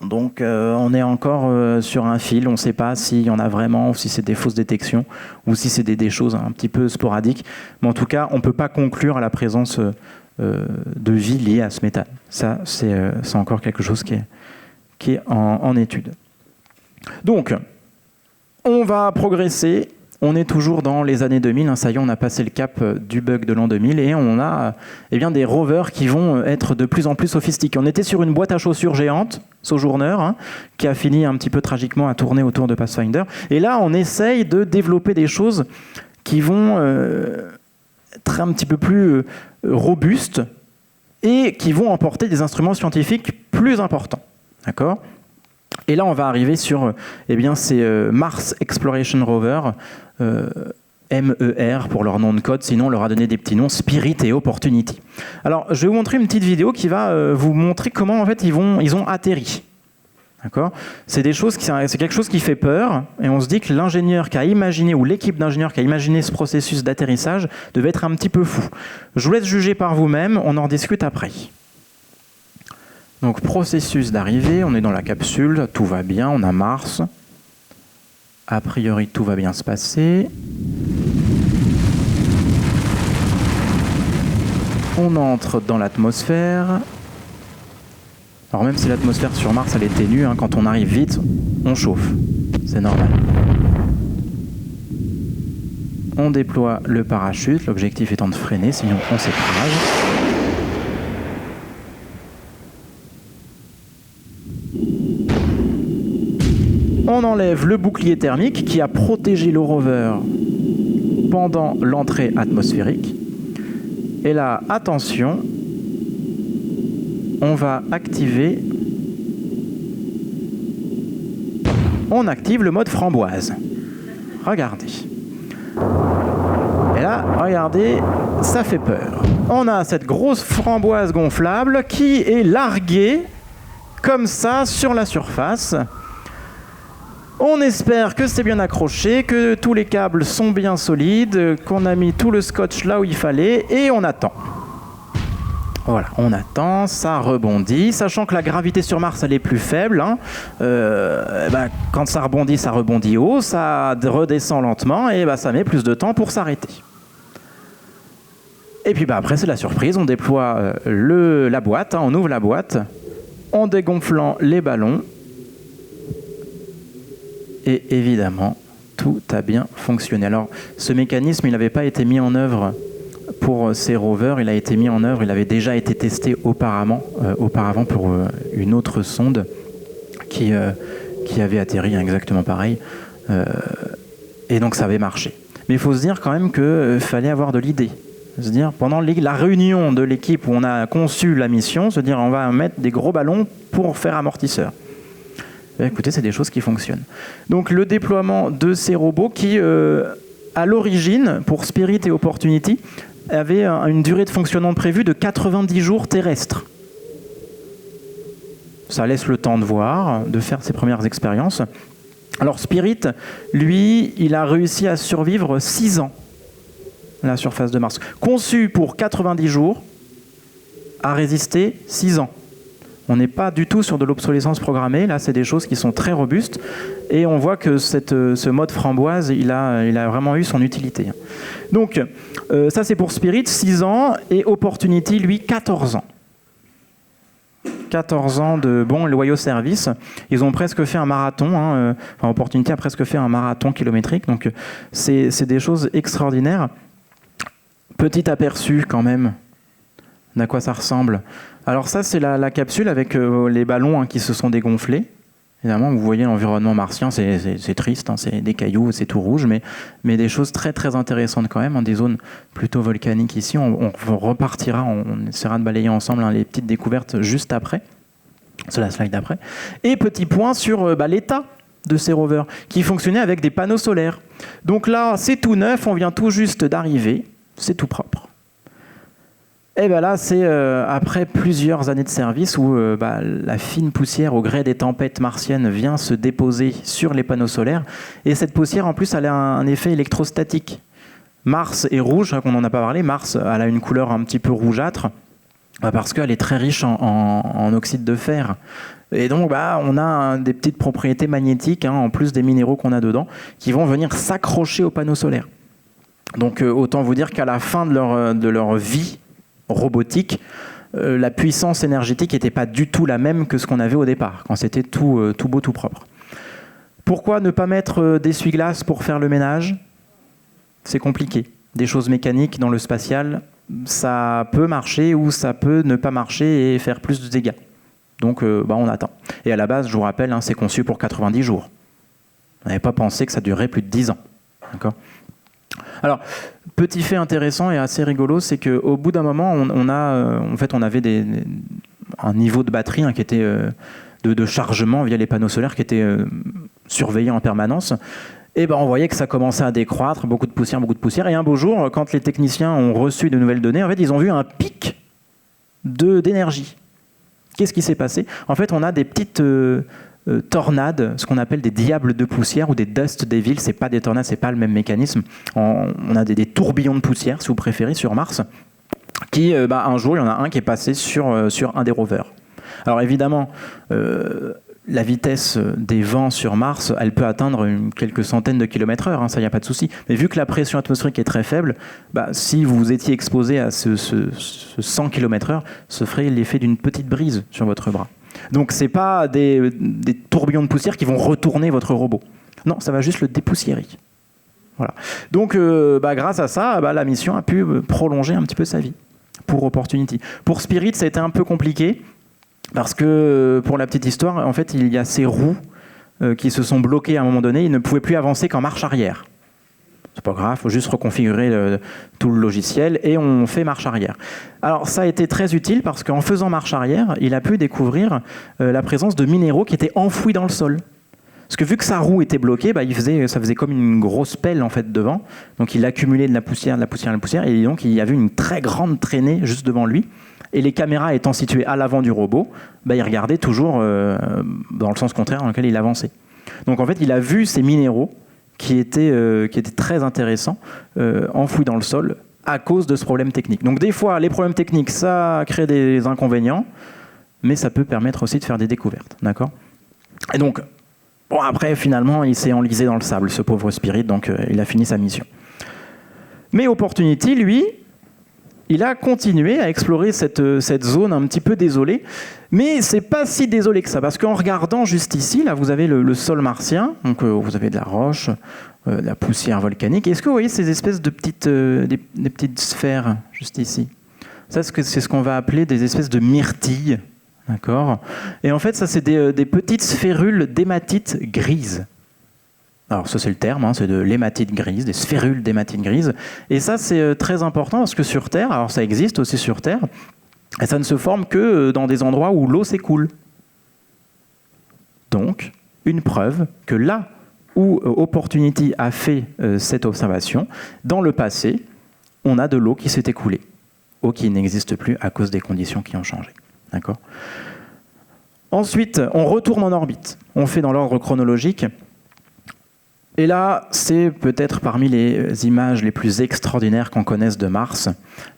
Donc on est encore sur un fil, on ne sait pas s'il y en a vraiment, ou si c'est des fausses détections, ou si c'est des choses un petit peu sporadiques. Mais en tout cas, on ne peut pas conclure à la présence de vie liée à ce méthane. Ça, c'est encore quelque chose qui est en étude. Donc, on va progresser. On est toujours dans les années 2000, ça y est, on a passé le cap du bug de l'an 2000 et on a des rovers qui vont être de plus en plus sophistiqués. On était sur une boîte à chaussures géante, Sojourner, qui a fini un petit peu tragiquement à tourner autour de Pathfinder. Et là, on essaye de développer des choses qui vont être un petit peu plus robustes et qui vont emporter des instruments scientifiques plus importants. D'accord ? Et là, on va arriver sur ces Mars Exploration Rover, MER pour leur nom de code, sinon on leur a donné des petits noms, Spirit et Opportunity. Alors, je vais vous montrer une petite vidéo qui va vous montrer comment en fait ils ont atterri. D'accord ? C'est quelque chose qui fait peur, et on se dit que l'ingénieur qui a imaginé, ou l'équipe d'ingénieurs qui a imaginé ce processus d'atterrissage devait être un petit peu fou. Je vous laisse juger par vous-même, on en discute après. Donc, processus d'arrivée, on est dans la capsule, tout va bien, on a Mars. A priori, tout va bien se passer. On entre dans l'atmosphère. Alors même si l'atmosphère sur Mars, elle est ténue, quand on arrive vite, on chauffe. C'est normal. On déploie le parachute, l'objectif étant de freiner, sinon on s'écrase. On enlève le bouclier thermique qui a protégé le rover pendant l'entrée atmosphérique. Et là, attention, on va activer... On active le mode framboise. Regardez. Et là, regardez, ça fait peur. On a cette grosse framboise gonflable qui est larguée comme ça sur la surface. On espère que c'est bien accroché, que tous les câbles sont bien solides, qu'on a mis tout le scotch là où il fallait, et on attend. Voilà, on attend, ça rebondit, sachant que la gravité sur Mars, elle est plus faible. Quand ça rebondit haut, ça redescend lentement, et ça met plus de temps pour s'arrêter. Et puis après, c'est la surprise, on déploie la boîte, on ouvre la boîte, en dégonflant les ballons, et évidemment, tout a bien fonctionné. Alors, ce mécanisme, il n'avait pas été mis en œuvre pour ces rovers, il a été mis en œuvre, il avait déjà été testé auparavant pour une autre sonde qui avait atterri exactement pareil. Et donc, ça avait marché. Mais il faut se dire quand même qu'il fallait avoir de l'idée. Se dire, pendant la réunion de l'équipe où on a conçu la mission, se dire, on va mettre des gros ballons pour faire amortisseur. Écoutez, c'est des choses qui fonctionnent. Donc le déploiement de ces robots qui, à l'origine, pour Spirit et Opportunity, avait une durée de fonctionnement prévue de 90 jours terrestres. Ça laisse le temps de voir, de faire ses premières expériences. Alors Spirit, lui, il a réussi à survivre 6 ans à la surface de Mars. Conçu pour 90 jours, a résisté 6 ans. On n'est pas du tout sur de l'obsolescence programmée. Là, c'est des choses qui sont très robustes. Et on voit que ce mode framboise, il a vraiment eu son utilité. Donc, ça, c'est pour Spirit, 6 ans. Et Opportunity, lui, 14 ans. 14 ans de bons et loyaux services. Ils ont presque fait un marathon. Opportunity a presque fait un marathon kilométrique. Donc, c'est des choses extraordinaires. Petit aperçu, quand même, d'à quoi ça ressemble. Alors ça, c'est la capsule avec les ballons qui se sont dégonflés. Évidemment, vous voyez l'environnement martien, c'est triste, c'est des cailloux, c'est tout rouge, mais des choses très très intéressantes quand même, des zones plutôt volcaniques ici. On repartira, on essaiera de balayer ensemble les petites découvertes juste après, c'est la slide d'après. Et petit point sur l'état de ces rovers, qui fonctionnaient avec des panneaux solaires. Donc là, c'est tout neuf, on vient tout juste d'arriver, c'est tout propre. Et bien là, c'est après plusieurs années de service où la fine poussière au gré des tempêtes martiennes vient se déposer sur les panneaux solaires. Et cette poussière, en plus, elle a un effet électrostatique. Mars est rouge, on n'en a pas parlé. Mars, elle a une couleur un petit peu rougeâtre. Parce qu'elle est très riche en oxyde de fer. Et donc, on a des petites propriétés magnétiques, en plus des minéraux qu'on a dedans, qui vont venir s'accrocher aux panneaux solaires. Donc, autant vous dire qu'à la fin de leur vie robotique, la puissance énergétique n'était pas du tout la même que ce qu'on avait au départ, quand c'était tout beau, tout propre. Pourquoi ne pas mettre d'essuie-glace pour faire le ménage ? C'est compliqué. Des choses mécaniques dans le spatial, ça peut marcher ou ça peut ne pas marcher et faire plus de dégâts. Donc on attend. Et à la base, je vous rappelle, c'est conçu pour 90 jours. On n'avait pas pensé que ça durerait plus de 10 ans. D'accord ? Alors, petit fait intéressant et assez rigolo, c'est qu'au bout d'un moment, on avait un niveau de batterie qui était de chargement via les panneaux solaires qui était surveillé en permanence. Et on voyait que ça commençait à décroître, beaucoup de poussière. Et un beau jour, quand les techniciens ont reçu de nouvelles données, en fait, ils ont vu un pic d'énergie. Qu'est-ce qui s'est passé ? En fait, on a des petites tornades, ce qu'on appelle des diables de poussière ou des dust devils. C'est pas des tornades, c'est pas le même mécanisme. On a des tourbillons de poussière, si vous préférez, sur Mars, qui, un jour, il y en a un qui est passé sur un des rovers. Alors évidemment, la vitesse des vents sur Mars, elle peut atteindre quelques centaines de kilomètres heure, ça, il n'y a pas de souci. Mais vu que la pression atmosphérique est très faible, si vous étiez exposé à ce 100 km/h, ce ferait l'effet d'une petite brise sur votre bras. Donc ce n'est pas des tourbillons de poussière qui vont retourner votre robot. Non, ça va juste le dépoussiérer. Voilà. Donc grâce à ça, la mission a pu prolonger un petit peu sa vie pour Opportunity. Pour Spirit, ça a été un peu compliqué. Parce que, pour la petite histoire, en fait, il y a ces roues qui se sont bloquées à un moment donné. Ils ne pouvaient plus avancer qu'en marche arrière. C'est pas grave, il faut juste reconfigurer tout le logiciel et on fait marche arrière. Alors, ça a été très utile parce qu'en faisant marche arrière, il a pu découvrir la présence de minéraux qui étaient enfouis dans le sol. Parce que vu que sa roue était bloquée, ça faisait comme une grosse pelle en fait devant. Donc, il accumulait de la poussière, et donc il y avait une très grande traînée juste devant lui. Et les caméras étant situées à l'avant du robot, il regardait toujours dans le sens contraire dans lequel il avançait. Donc en fait, il a vu ces minéraux qui étaient très intéressants, enfouis dans le sol, à cause de ce problème technique. Donc des fois, les problèmes techniques, ça crée des inconvénients, mais ça peut permettre aussi de faire des découvertes. D'accord ? Et donc, après, finalement, il s'est enlisé dans le sable, ce pauvre Spirit, donc il a fini sa mission. Mais Opportunity, lui, il a continué à explorer cette zone un petit peu désolée, mais c'est pas si désolé que ça, parce qu'en regardant juste ici, là vous avez le sol martien, donc vous avez de la roche, de la poussière volcanique. Est-ce que vous voyez ces espèces de des petites sphères juste ici ? Ça, c'est ce qu'on va appeler des espèces de myrtilles, d'accord ? Et en fait, ça c'est des petites sphérules d'hématite grises. Alors ça c'est le terme, c'est de l'hématite grise, des sphérules d'hématite grise. Et ça c'est très important parce que sur Terre, alors ça existe aussi sur Terre, et ça ne se forme que dans des endroits où l'eau s'écoule. Donc, une preuve que là où Opportunity a fait cette observation, dans le passé, on a de l'eau qui s'est écoulée. Eau qui n'existe plus à cause des conditions qui ont changé. D'accord ? Ensuite, on retourne en orbite. On fait dans l'ordre chronologique. Et là, c'est peut-être parmi les images les plus extraordinaires qu'on connaisse de Mars,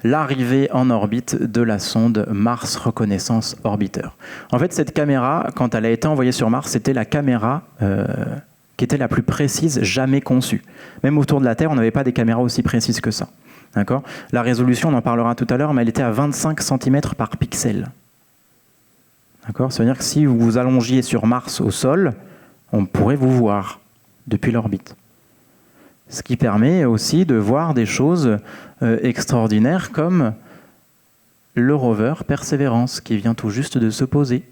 l'arrivée en orbite de la sonde Mars Reconnaissance Orbiter. En fait, cette caméra, quand elle a été envoyée sur Mars, c'était la caméra qui était la plus précise jamais conçue. Même autour de la Terre, on n'avait pas des caméras aussi précises que ça. D'accord ? La résolution, on en parlera tout à l'heure, mais elle était à 25 cm par pixel. D'accord ? Ça veut dire que si vous vous allongiez sur Mars au sol, on pourrait vous voir depuis l'orbite. Ce qui permet aussi de voir des choses extraordinaires comme le rover Perseverance qui vient tout juste de se poser.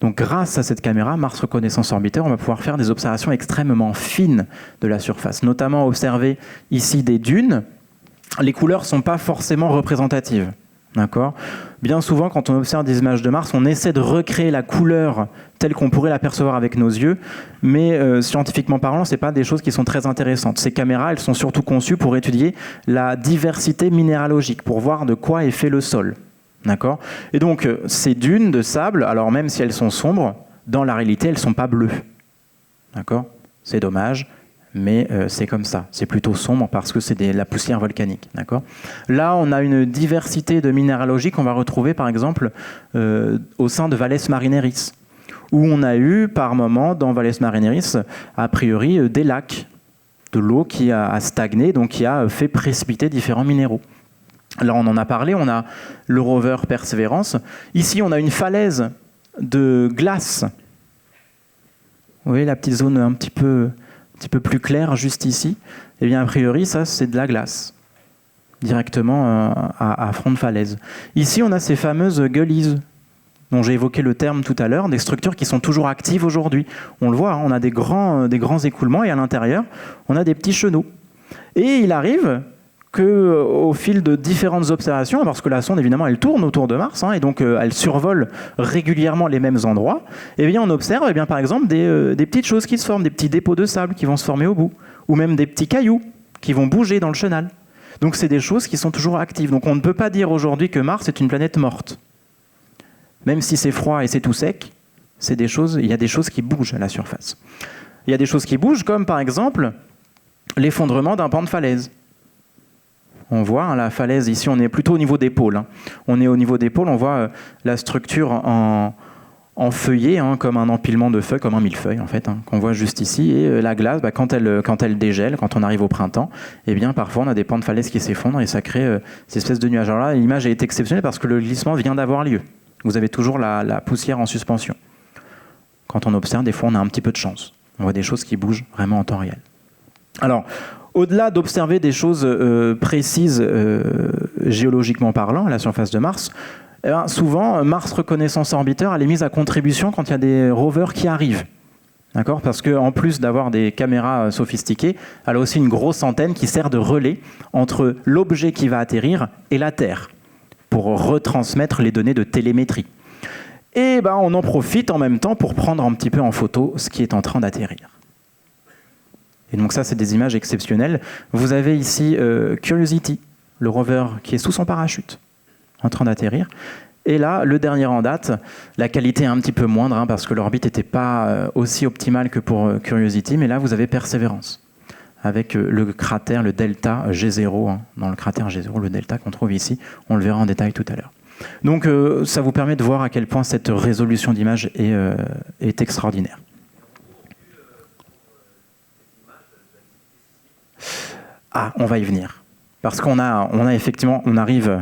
Donc grâce à cette caméra, Mars Reconnaissance Orbiter, on va pouvoir faire des observations extrêmement fines de la surface, notamment observer ici des dunes. Les couleurs ne sont pas forcément représentatives. D'accord ? Bien souvent, quand on observe des images de Mars, on essaie de recréer la couleur telle qu'on pourrait l'apercevoir avec nos yeux, mais scientifiquement parlant, ce n'est pas des choses qui sont très intéressantes. Ces caméras, elles sont surtout conçues pour étudier la diversité minéralogique, pour voir de quoi est fait le sol. D'accord ? Et donc, ces dunes de sable, alors même si elles sont sombres, dans la réalité, elles ne sont pas bleues. D'accord ? C'est dommage. mais c'est comme ça. C'est plutôt sombre parce que c'est la poussière volcanique. D'accord ? Là, on a une diversité de minéralogie qu'on va retrouver, par exemple, au sein de Valles Marineris, où on a eu, par moment, dans Valles Marineris, a priori, des lacs, de l'eau qui a stagné, donc qui a fait précipiter différents minéraux. Là, on en a parlé, on a le rover Perseverance. Ici, on a une falaise de glace. Vous voyez la petite zone un petit peu plus claire, juste ici. Eh bien, a priori, ça, c'est de la glace, directement à front de falaise. Ici, on a ces fameuses gullies, dont j'ai évoqué le terme tout à l'heure, des structures qui sont toujours actives aujourd'hui. On le voit, hein, on a des grands écoulements, et à l'intérieur, on a des petits chenaux. Et il arrive qu'au fil de différentes observations, parce que la sonde, évidemment, elle tourne autour de Mars, hein, et donc elle survole régulièrement les mêmes endroits, et bien on observe, eh bien, par exemple, des petites choses qui se forment, des petits dépôts de sable qui vont se former au bout, ou même des petits cailloux qui vont bouger dans le chenal. Donc c'est des choses qui sont toujours actives. Donc on ne peut pas dire aujourd'hui que Mars est une planète morte. Même si c'est froid et c'est tout sec, il y a des choses qui bougent à la surface. Il y a des choses qui bougent, comme par exemple l'effondrement d'un pan de falaise. On voit hein, la falaise, ici on est plutôt au niveau des pôles. Hein. On est au niveau des pôles, on voit la structure en feuillet, hein, comme un empilement de feuilles, comme un millefeuille en fait, hein, qu'on voit juste ici. Et la glace, quand elle dégèle, quand on arrive au printemps, eh bien parfois on a des pans de falaise qui s'effondrent et ça crée ces espèces de nuages. Alors là, l'image est exceptionnelle parce que le glissement vient d'avoir lieu. Vous avez toujours la poussière en suspension. Quand on observe, des fois on a un petit peu de chance. On voit des choses qui bougent vraiment en temps réel. Alors, au-delà d'observer des choses précises géologiquement parlant à la surface de Mars, souvent Mars Reconnaissance Orbiter elle est mise à contribution quand il y a des rovers qui arrivent. D'accord ? Parce qu'en plus d'avoir des caméras sophistiquées, elle a aussi une grosse antenne qui sert de relais entre l'objet qui va atterrir et la Terre pour retransmettre les données de télémétrie. Et on en profite en même temps pour prendre un petit peu en photo ce qui est en train d'atterrir. Et donc ça, c'est des images exceptionnelles. Vous avez ici Curiosity, le rover qui est sous son parachute, en train d'atterrir. Et là, le dernier en date, la qualité est un petit peu moindre, hein, parce que l'orbite n'était pas aussi optimale que pour Curiosity, mais là, vous avez Perseverance, avec le cratère, le delta G0, hein, dans le cratère G0, le delta qu'on trouve ici. On le verra en détail tout à l'heure. Donc ça vous permet de voir à quel point cette résolution d'image est extraordinaire. Ah, on va y venir. Parce qu'on a effectivement, on arrive...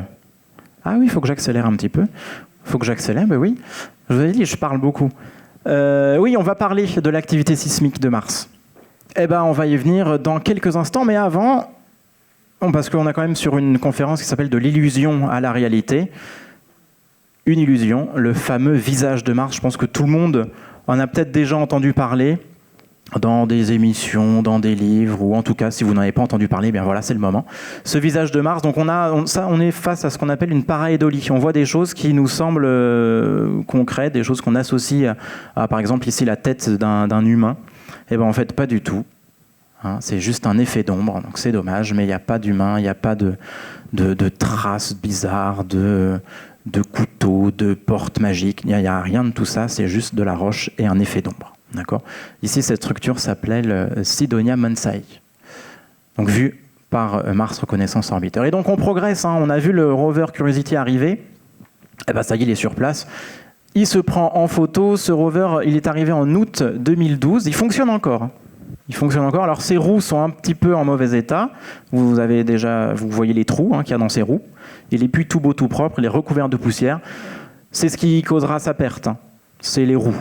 Ah oui, il faut que j'accélère un petit peu. Il faut que j'accélère, ben oui. Je vous avais dit, je parle beaucoup. Oui, on va parler de l'activité sismique de Mars. Eh ben, on va y venir dans quelques instants, mais avant, parce qu'on est quand même sur une conférence qui s'appelle de l'illusion à la réalité. Une illusion, le fameux visage de Mars. Je pense que tout le monde en a peut-être déjà entendu parler dans des émissions, dans des livres, ou en tout cas, si vous n'en avez pas entendu parler, bien voilà, c'est le moment. Ce visage de Mars, donc on est face à ce qu'on appelle une paraédolie. On voit des choses qui nous semblent concrètes, des choses qu'on associe à, par exemple, ici, la tête d'un humain. Et bien, en fait, pas du tout. Hein, c'est juste un effet d'ombre, donc c'est dommage, mais il n'y a pas d'humain, il n'y a pas de traces bizarres, de couteaux, de portes magiques. Il n'y a rien de tout ça, c'est juste de la roche et un effet d'ombre. D'accord ? Ici, cette structure s'appelle Cydonia Munsai, donc vue par Mars Reconnaissance Orbiter. Et donc on progresse, hein, on a vu le rover Curiosity arriver, et ben ça y est, il est sur place. Il se prend en photo, ce rover, il est arrivé en août 2012, il fonctionne encore. Il fonctionne encore. Alors ses roues sont un petit peu en mauvais état, vous voyez les trous qu'il y a dans ses roues, il est plus tout beau, tout propre, il est recouvert de poussière. C'est ce qui causera sa perte, hein. C'est les roues.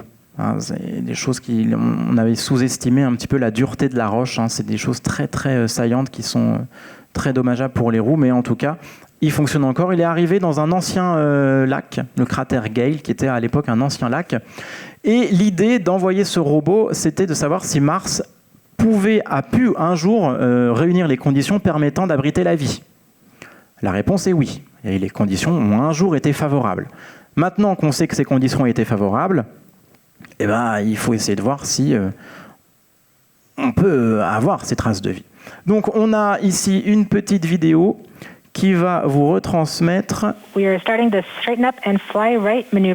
C'est des choses on avait sous-estimé un petit peu la dureté de la roche. C'est des choses très très saillantes qui sont très dommageables pour les roues, mais en tout cas, il fonctionne encore. Il est arrivé dans un ancien lac, le cratère Gale, qui était à l'époque un ancien lac. Et l'idée d'envoyer ce robot, c'était de savoir si Mars a pu un jour réunir les conditions permettant d'abriter la vie. La réponse est oui. Et les conditions ont un jour été favorables. Maintenant qu'on sait que ces conditions étaient favorables, il faut essayer de voir si on peut avoir ces traces de vie. Donc on a ici une petite vidéo qui va vous retransmettre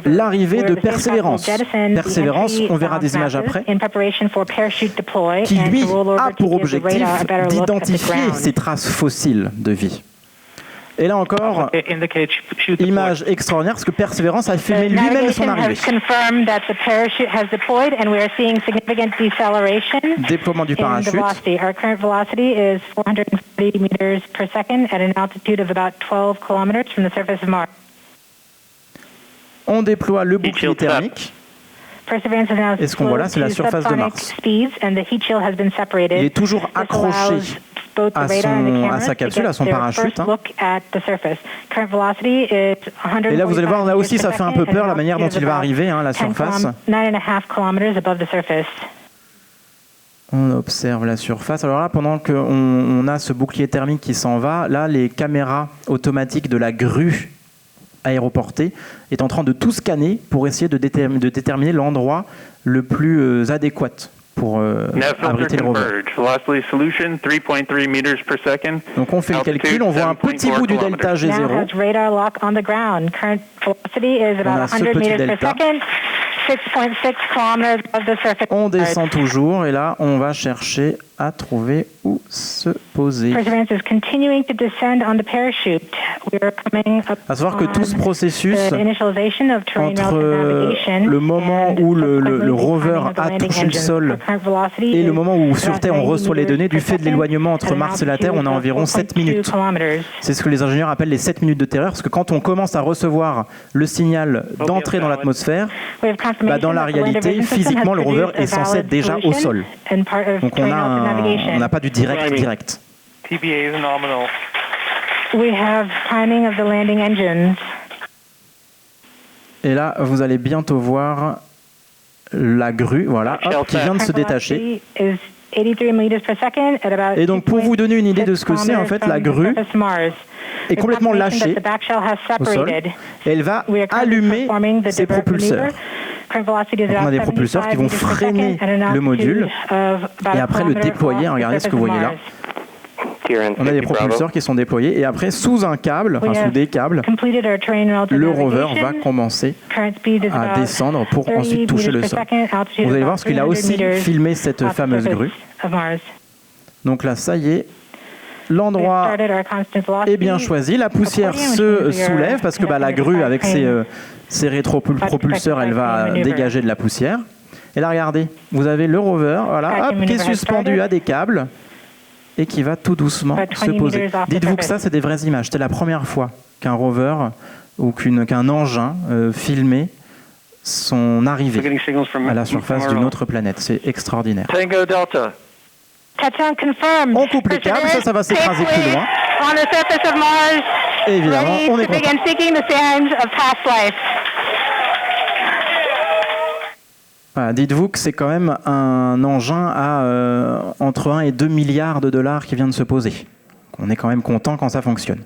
l'arrivée de Persévérance. Persévérance, on verra des images après, qui lui a pour objectif d'identifier ces traces fossiles de vie. Et là encore, image extraordinaire parce que Persévérance a filmé lui-même son arrivée. Déploiement du parachute. On déploie le bouclier thermique. Et ce qu'on voit là, c'est la surface de Mars. Il est toujours accroché à sa capsule, à son parachute. Et là, vous allez voir, là aussi, ça fait un peu peur, la manière dont il va arriver à la surface. On observe la surface. Alors là, pendant qu'on a ce bouclier thermique qui s'en va, là, les caméras automatiques de la grue aéroportée est en train de tout scanner pour essayer de déterminer l'endroit le plus adéquat pour abriter le rover. Donc on fait le calcul, on voit un petit bout du delta G0. On a ce petit delta. On descend toujours et là on va chercher à trouver où se poser. À savoir que tout ce processus entre le moment où le rover a touché le sol et le moment où sur Terre on reçoit les données, du fait de l'éloignement entre Mars et la Terre, on a environ 7 minutes. C'est ce que les ingénieurs appellent les 7 minutes de terreur, parce que quand on commence à recevoir le signal d'entrée dans l'atmosphère, dans la réalité, physiquement, le rover est censé être déjà au sol. Donc on n'a pas du direct. Et là, vous allez bientôt voir la grue, voilà, hop, qui vient de se détacher. Et donc, pour vous donner une idée de ce que c'est, en fait, la grue est complètement lâchée au sol et elle va allumer ses propulseurs. Donc, on a des propulseurs qui vont freiner le module et après le déployer. Regardez ce que vous voyez là. On a des propulseurs qui sont déployés et après, sous un câble, sous des câbles, le rover va commencer à descendre pour ensuite toucher le sol. Vous allez voir parce qu'il a aussi filmé cette fameuse grue. Donc là, ça y est, l'endroit est bien choisi. La poussière se soulève parce que la grue, avec ses rétropropulseurs, elle va dégager de la poussière. Et là, regardez, vous avez le rover, voilà, hop, qui est suspendu à des câbles et qui va tout doucement se poser. Dites-vous que ça, c'est des vraies images. C'était la première fois qu'un rover ou qu'un engin filmait son arrivée à la surface d'une autre planète. C'est extraordinaire. On coupe les câbles, ça va s'écraser plus loin. Et évidemment, on est content. Voilà, dites-vous que c'est quand même un engin à entre 1 et 2 milliards de dollars qui vient de se poser. On est quand même content quand ça fonctionne.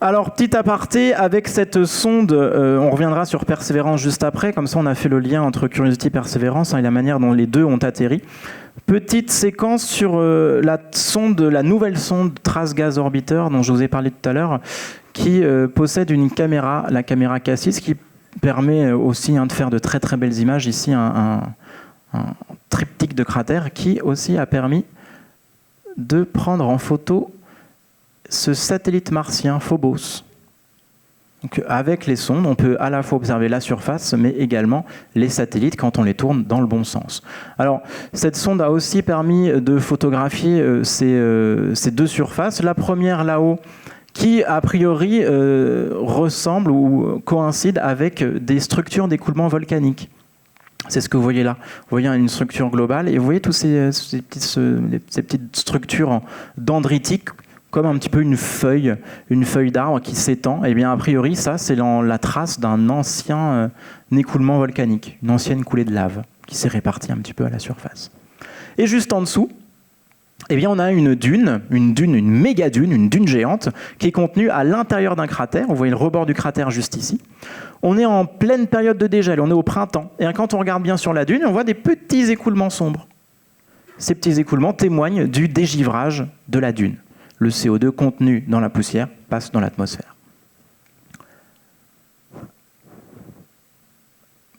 Alors, petit aparté, avec cette sonde, on reviendra sur Persévérance juste après, comme ça on a fait le lien entre Curiosity et Persévérance et la manière dont les deux ont atterri. Petite séquence sur la nouvelle sonde Trace Gas Orbiter dont je vous ai parlé tout à l'heure, qui possède une caméra, la caméra Cassis, qui permet aussi de faire de très très belles images. Ici, un triptyque de cratères qui aussi a permis de prendre en photo ce satellite martien Phobos. Donc, avec les sondes, on peut à la fois observer la surface, mais également les satellites quand on les tourne dans le bon sens. Alors, cette sonde a aussi permis de photographier ces deux surfaces. La première là-haut, qui a priori ressemble ou coïncide avec des structures d'écoulement volcanique. C'est ce que vous voyez là. Vous voyez une structure globale et vous voyez toutes ces petites structures dendritiques, comme un petit peu une feuille d'arbre qui s'étend. Et bien a priori, ça, c'est la trace d'un ancien écoulement volcanique, une ancienne coulée de lave qui s'est répartie un petit peu à la surface. Et juste en dessous, eh bien, on a une méga dune, une dune géante, qui est contenue à l'intérieur d'un cratère. Vous voyez le rebord du cratère juste ici. On est en pleine période de dégel, on est au printemps. Et quand on regarde bien sur la dune, on voit des petits écoulements sombres. Ces petits écoulements témoignent du dégivrage de la dune. le CO2 contenu dans la poussière passe dans l'atmosphère.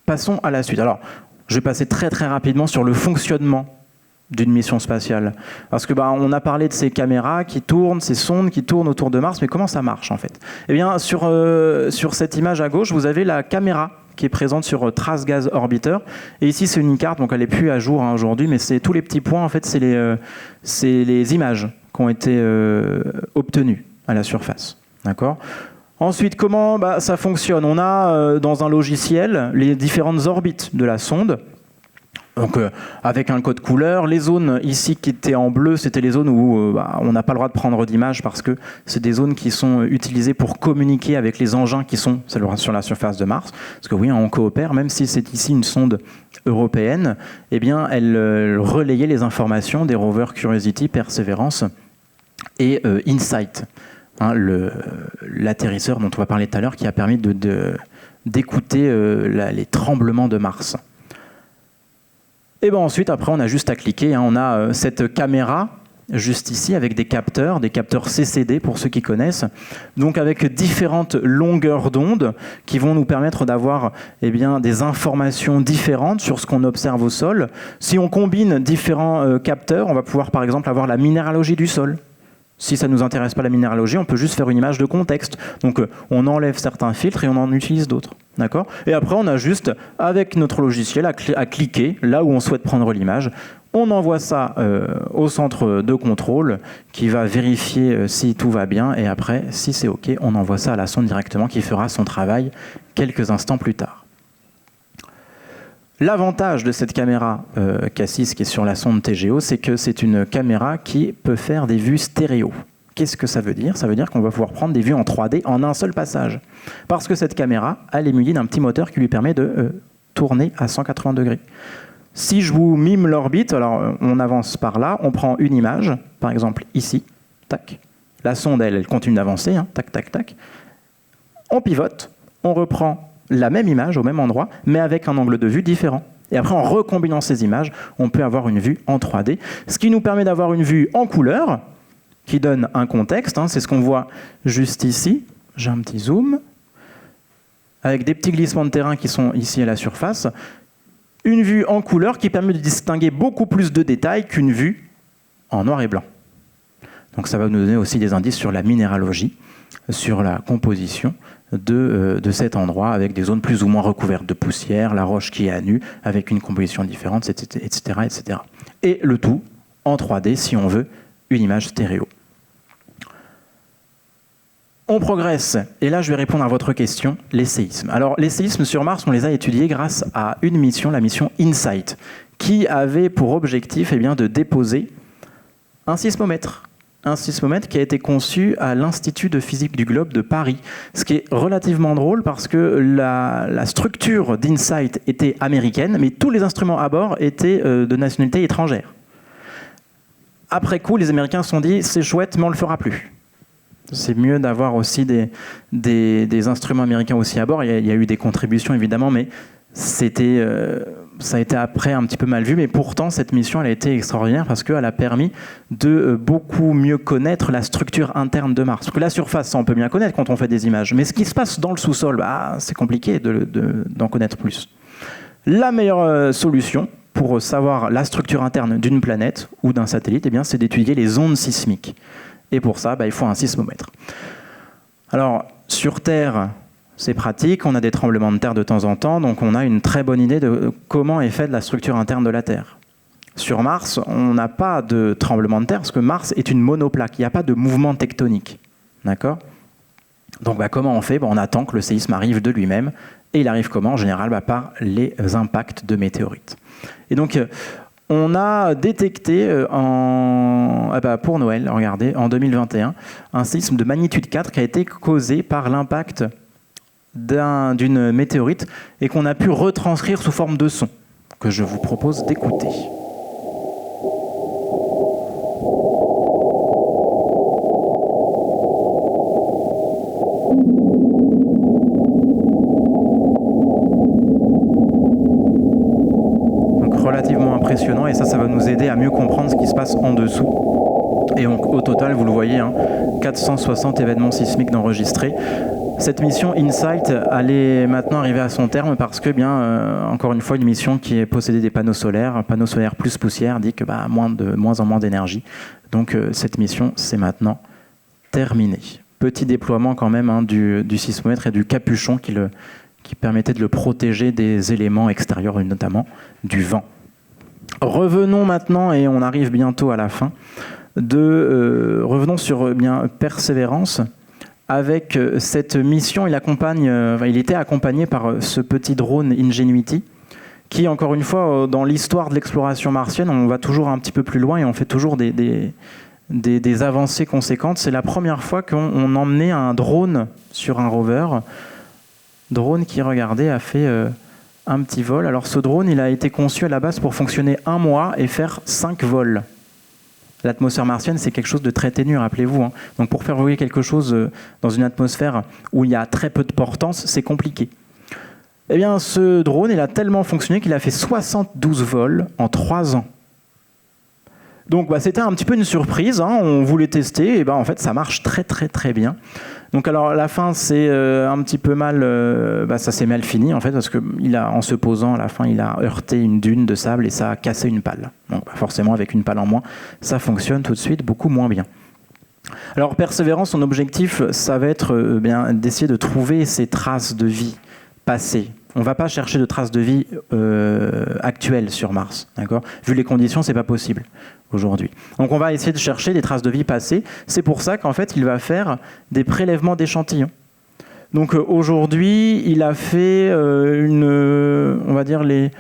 Passons à la suite. Alors, je vais passer très très rapidement sur le fonctionnement d'une mission spatiale. Parce que on a parlé de ces caméras qui tournent, ces sondes qui tournent autour de Mars, mais comment ça marche en fait? Eh bien, sur cette image à gauche, vous avez la caméra qui est présente sur Trace Gas Orbiter. Et ici, c'est une carte, donc elle n'est plus à jour aujourd'hui, mais c'est tous les petits points, en fait, c'est les images qui ont été obtenues à la surface. D'accord ? Ensuite, comment ça fonctionne? On a dans un logiciel les différentes orbites de la sonde. Donc, avec un code couleur, les zones ici qui étaient en bleu, c'était les zones où on n'a pas le droit de prendre d'image parce que c'est des zones qui sont utilisées pour communiquer avec les engins qui sont sur la surface de Mars. Parce que oui, on coopère, même si c'est ici une sonde européenne, eh bien, elle relayait les informations des rovers Curiosity, Perseverance et InSight, hein, l'atterrisseur dont on va parler tout à l'heure, qui a permis d'écouter les tremblements de Mars. Et ensuite, après, on a juste à cliquer. On a cette caméra juste ici avec des capteurs CCD pour ceux qui connaissent. Donc avec différentes longueurs d'onde qui vont nous permettre d'avoir des informations différentes sur ce qu'on observe au sol. Si on combine différents capteurs, on va pouvoir par exemple avoir la minéralogie du sol. Si ça ne nous intéresse pas la minéralogie, on peut juste faire une image de contexte. Donc on enlève certains filtres et on en utilise d'autres. D'accord ? Et après, on a juste, avec notre logiciel, à cliquer là où on souhaite prendre l'image. On envoie ça au centre de contrôle qui va vérifier si tout va bien. Et après, si c'est OK, on envoie ça à la sonde directement qui fera son travail quelques instants plus tard. L'avantage de cette caméra Cassis qui est sur la sonde TGO, c'est que c'est une caméra qui peut faire des vues stéréo. Qu'est-ce que ça veut dire? Ça veut dire qu'on va pouvoir prendre des vues en 3D en un seul passage. Parce que cette caméra, elle est munie d'un petit moteur qui lui permet de tourner à 180 degrés. Si je vous mime l'orbite, alors on avance par là, on prend une image, par exemple ici, tac. La sonde, elle continue d'avancer, hein, tac, tac, tac. On pivote, on reprend la même image au même endroit, mais avec un angle de vue différent. Et après, en recombinant ces images, on peut avoir une vue en 3D, ce qui nous permet d'avoir une vue en couleur, qui donne un contexte, hein, c'est ce qu'on voit juste ici. J'ai un petit zoom, avec des petits glissements de terrain qui sont ici à la surface. Une vue en couleur qui permet de distinguer beaucoup plus de détails qu'une vue en noir et blanc. Donc ça va nous donner aussi des indices sur la minéralogie, sur la composition de cet endroit, avec des zones plus ou moins recouvertes de poussière, la roche qui est à nu, avec une composition différente, etc., etc. Et le tout en 3D, si on veut, une image stéréo. On progresse, et là je vais répondre à votre question, les séismes. Alors les séismes sur Mars, on les a étudiés grâce à une mission, la mission InSight, qui avait pour objectif de déposer un sismomètre. Un sismomètre qui a été conçu à l'Institut de physique du globe de Paris. Ce qui est relativement drôle parce que la structure d'InSight était américaine, mais tous les instruments à bord étaient de nationalité étrangère. Après coup, les Américains se sont dit « c'est chouette, mais on ne le fera plus ». C'est mieux d'avoir aussi des instruments américains aussi à bord. Il y a eu des contributions évidemment, mais ça a été après un petit peu mal vu. Mais pourtant, cette mission elle a été extraordinaire parce qu'elle a permis de beaucoup mieux connaître la structure interne de Mars. Parce que la surface, ça, on peut bien connaître quand on fait des images. Mais ce qui se passe dans le sous-sol, c'est compliqué d'en connaître plus. La meilleure solution pour savoir la structure interne d'une planète ou d'un satellite, c'est d'étudier les ondes sismiques. Et pour ça, il faut un sismomètre. Alors, sur Terre, c'est pratique, on a des tremblements de terre de temps en temps, donc on a une très bonne idée de comment est faite la structure interne de la Terre. Sur Mars, on n'a pas de tremblement de terre, parce que Mars est une monoplaque, il n'y a pas de mouvement tectonique. D'accord ? Donc comment on fait ? On attend que le séisme arrive de lui-même, et il arrive comment ? En général, par les impacts de météorites. Et donc, on a détecté pour Noël, regardez, en 2021, un séisme de magnitude 4 qui a été causé par l'impact d'une météorite et qu'on a pu retranscrire sous forme de son, que je vous propose d'écouter. Relativement impressionnant, et ça va nous aider à mieux comprendre ce qui se passe en dessous Et donc, au total, vous le voyez, 460 événements sismiques d'enregistrés. Cette mission InSight allait maintenant arriver à son terme parce que, encore une fois, une mission qui est possédée des panneaux solaires. Un panneau solaire plus poussière dit que moins en moins d'énergie. Donc cette mission, c'est maintenant terminé. Petit déploiement quand même du sismomètre et du capuchon qui permettait de le protéger des éléments extérieurs, notamment du vent. Revenons maintenant, et on arrive bientôt à la fin, revenons sur Persévérance. Avec cette mission, il était accompagné par ce petit drone Ingenuity, qui, encore une fois, dans l'histoire de l'exploration martienne, on va toujours un petit peu plus loin et on fait toujours des avancées conséquentes. C'est la première fois qu'on emmenait un drone sur un rover. Drone qui, regardez, a fait un petit vol. Alors ce drone, il a été conçu à la base pour fonctionner 1 mois et faire 5 vols. L'atmosphère martienne, c'est quelque chose de très ténu, rappelez-vous. Donc pour faire voler quelque chose dans une atmosphère où il y a très peu de portance, c'est compliqué. Eh bien, ce drone, il a tellement fonctionné qu'il a fait 72 vols en 3 ans. Donc c'était un petit peu une surprise, on voulait tester, et en fait ça marche très très très bien. Donc alors la fin c'est un petit peu mal, ça s'est mal fini en fait, parce que en se posant à la fin il a heurté une dune de sable et ça a cassé une pale. Donc forcément avec une pale en moins, ça fonctionne tout de suite beaucoup moins bien. Alors Persévérance, son objectif ça va être d'essayer de trouver ces traces de vie passées. On ne va pas chercher de traces de vie actuelles sur Mars, d'accord ? Vu les conditions, c'est pas possible aujourd'hui. Donc on va essayer de chercher des traces de vie passées. C'est pour ça qu'en fait, il va faire des prélèvements d'échantillons. Donc aujourd'hui, il a fait on va dire les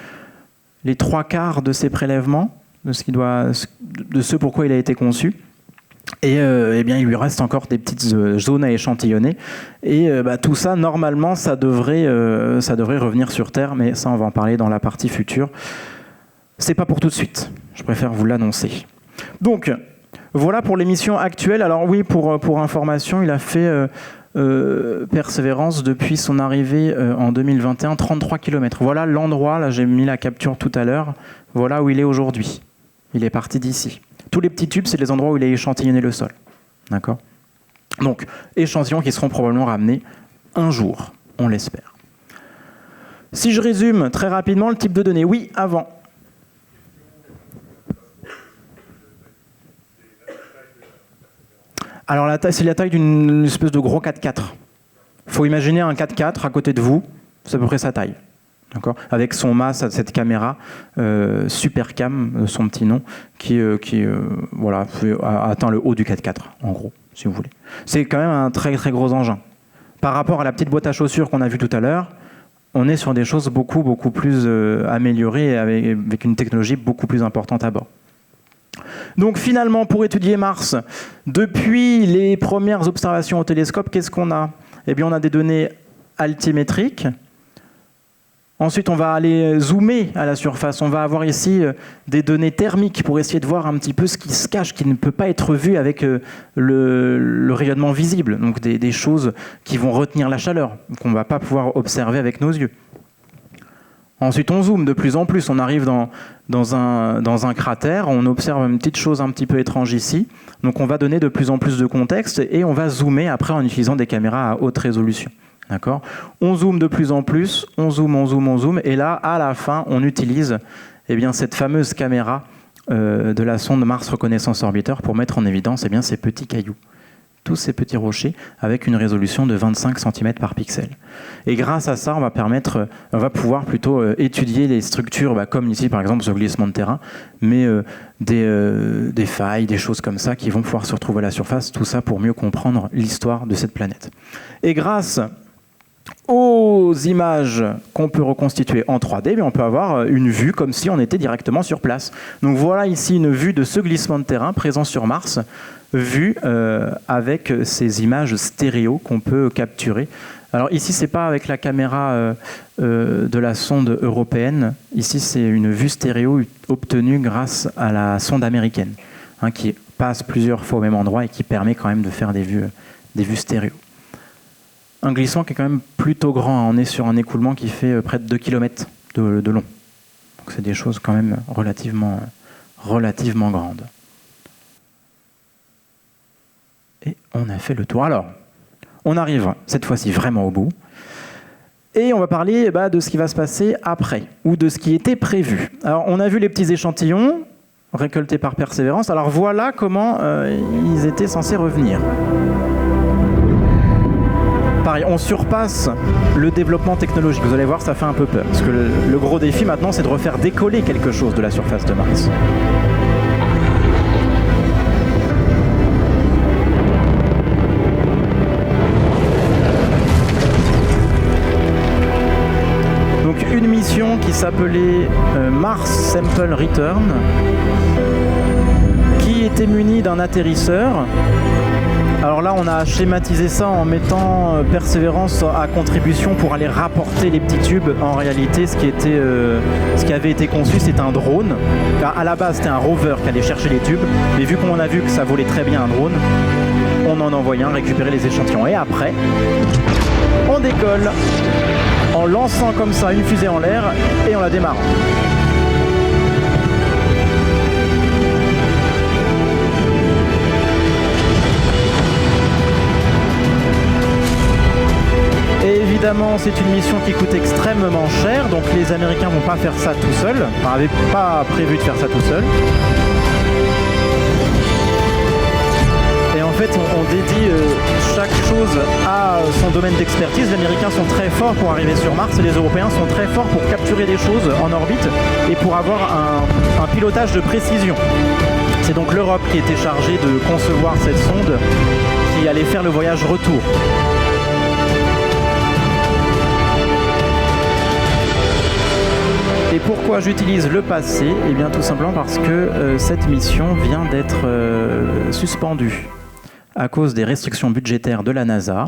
3/4 de ces prélèvements, de ce pourquoi il a été conçu. Et il lui reste encore des petites zones à échantillonner. Et tout ça, normalement, ça devrait revenir sur Terre, mais ça, on va en parler dans la partie future. C'est pas pour tout de suite. Je préfère vous l'annoncer. Donc, voilà pour les missions actuelles. Alors oui, pour information, il a fait Persévérance depuis son arrivée en 2021, 33 km. Voilà l'endroit, là j'ai mis la capture tout à l'heure, voilà où il est aujourd'hui. Il est parti d'ici. Tous les petits tubes, c'est les endroits où il a échantillonné le sol. D'accord ? Donc, échantillons qui seront probablement ramenés un jour, on l'espère. Si je résume très rapidement le type de données. Oui, avant. Alors, la taille, c'est la taille d'une espèce de gros 4x4. Il faut imaginer un 4x4 à côté de vous, c'est à peu près sa taille. D'accord ? Avec son mât, cette caméra Supercam, son petit nom, qui atteint le haut du 4x4, en gros, si vous voulez. C'est quand même un très très gros engin. Par rapport à la petite boîte à chaussures qu'on a vue tout à l'heure, on est sur des choses beaucoup plus améliorées, avec une technologie beaucoup plus importante à bord. Donc finalement, pour étudier Mars, depuis les premières observations au télescope, qu'est-ce qu'on a ? Eh bien, on a des données altimétriques. Ensuite, on va aller zoomer à la surface. On va avoir ici des données thermiques pour essayer de voir un petit peu ce qui se cache, qui ne peut pas être vu avec le rayonnement visible. Donc des choses qui vont retenir la chaleur, qu'on ne va pas pouvoir observer avec nos yeux. Ensuite, on zoome de plus en plus. On arrive dans un cratère, on observe une petite chose un petit peu étrange ici. Donc on va donner de plus en plus de contexte et on va zoomer après en utilisant des caméras à haute résolution. D'accord ? On zoome de plus en plus, on zoome, et là, à la fin, on utilise cette fameuse caméra de la sonde Mars Reconnaissance Orbiter pour mettre en évidence ces petits cailloux, tous ces petits rochers, avec une résolution de 25 cm par pixel. Et grâce à ça, on va pouvoir plutôt étudier les structures, comme ici par exemple ce glissement de terrain, mais des failles, des choses comme ça qui vont pouvoir se retrouver à la surface, tout ça pour mieux comprendre l'histoire de cette planète. Et grâce aux images qu'on peut reconstituer en 3D, mais on peut avoir une vue comme si on était directement sur place. Donc voilà ici une vue de ce glissement de terrain présent sur Mars, vue avec ces images stéréo qu'on peut capturer. Alors ici, c'est pas avec la caméra de la sonde européenne. Ici, c'est une vue stéréo obtenue grâce à la sonde américaine, qui passe plusieurs fois au même endroit et qui permet quand même de faire des vues stéréo. Un glissement qui est quand même plutôt grand. On est sur un écoulement qui fait près de 2 km de long. Donc c'est des choses quand même relativement grandes. Et on a fait le tour. Alors, on arrive cette fois-ci vraiment au bout. Et on va parler de ce qui va se passer après, ou de ce qui était prévu. Alors, on a vu les petits échantillons récoltés par Persévérance. Alors, voilà comment ils étaient censés revenir. Pareil, on surpasse le développement technologique. Vous allez voir, ça fait un peu peur. Parce que le gros défi maintenant, c'est de refaire décoller quelque chose de la surface de Mars. Une mission qui s'appelait Mars Sample Return, qui était munie d'un atterrisseur. Alors là, on a schématisé ça en mettant Persévérance à contribution pour aller rapporter les petits tubes. En réalité, ce qui avait été conçu, c'est un drone. À la base, c'était un rover qui allait chercher les tubes, mais vu qu'on a vu que ça volait très bien un drone, on en envoyait un récupérer les échantillons. Et après, on décolle en lançant comme ça une fusée en l'air et en la démarrant. Et évidemment, c'est une mission qui coûte extrêmement cher, donc les Américains vont pas faire ça tout seuls, enfin, n'avaient pas prévu de faire ça tout seuls. Et en fait, on dédie chaque chose à son domaine d'expertise. Les Américains sont très forts pour arriver sur Mars et les Européens sont très forts pour capturer des choses en orbite et pour avoir un pilotage de précision. C'est donc l'Europe qui était chargée de concevoir cette sonde qui allait faire le voyage retour. Et pourquoi j'utilise le passé ? Eh bien tout simplement parce que cette mission vient d'être suspendue à cause des restrictions budgétaires de la NASA,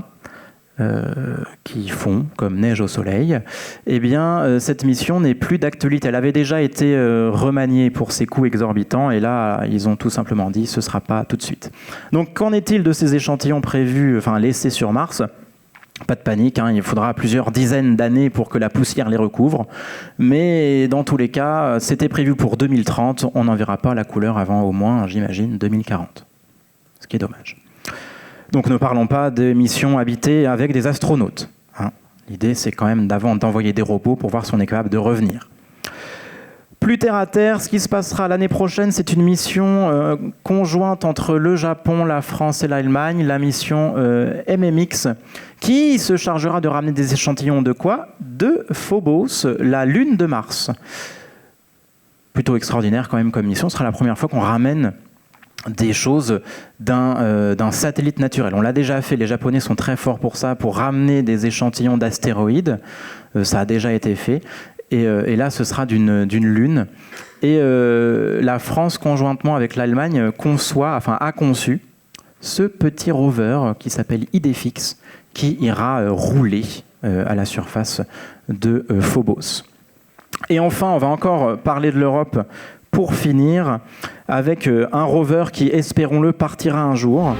qui font comme neige au soleil. Eh bien, cette mission n'est plus d'actualité. Elle avait déjà été remaniée pour ses coûts exorbitants, et là, ils ont tout simplement dit ce ne sera pas tout de suite. Donc, qu'en est-il de ces échantillons prévus, enfin laissés sur Mars ? Pas de panique, hein, il faudra plusieurs dizaines d'années pour que la poussière les recouvre. Mais dans tous les cas, c'était prévu pour 2030. On n'en verra pas la couleur avant au moins, j'imagine, 2040. Ce qui est dommage. Donc ne parlons pas de missions habitées avec des astronautes. Hein. L'idée, c'est quand même d'envoyer des robots pour voir si on est capable de revenir. Plus terre à terre, ce qui se passera l'année prochaine, c'est une mission conjointe entre le Japon, la France et l'Allemagne, la mission MMX, qui se chargera de ramener des échantillons de quoi ? De Phobos, la lune de Mars. Plutôt extraordinaire quand même comme mission. Ce sera la première fois qu'on ramène des choses d'un satellite naturel. On l'a déjà fait, les Japonais sont très forts pour ça, pour ramener des échantillons d'astéroïdes. Ça a déjà été fait. Et là, ce sera d'une lune. Et la France, conjointement avec l'Allemagne, a conçu ce petit rover qui s'appelle Idefix, qui ira rouler à la surface de Phobos. Et enfin, on va encore parler de l'Europe pour finir avec un rover qui, espérons-le, partira un jour.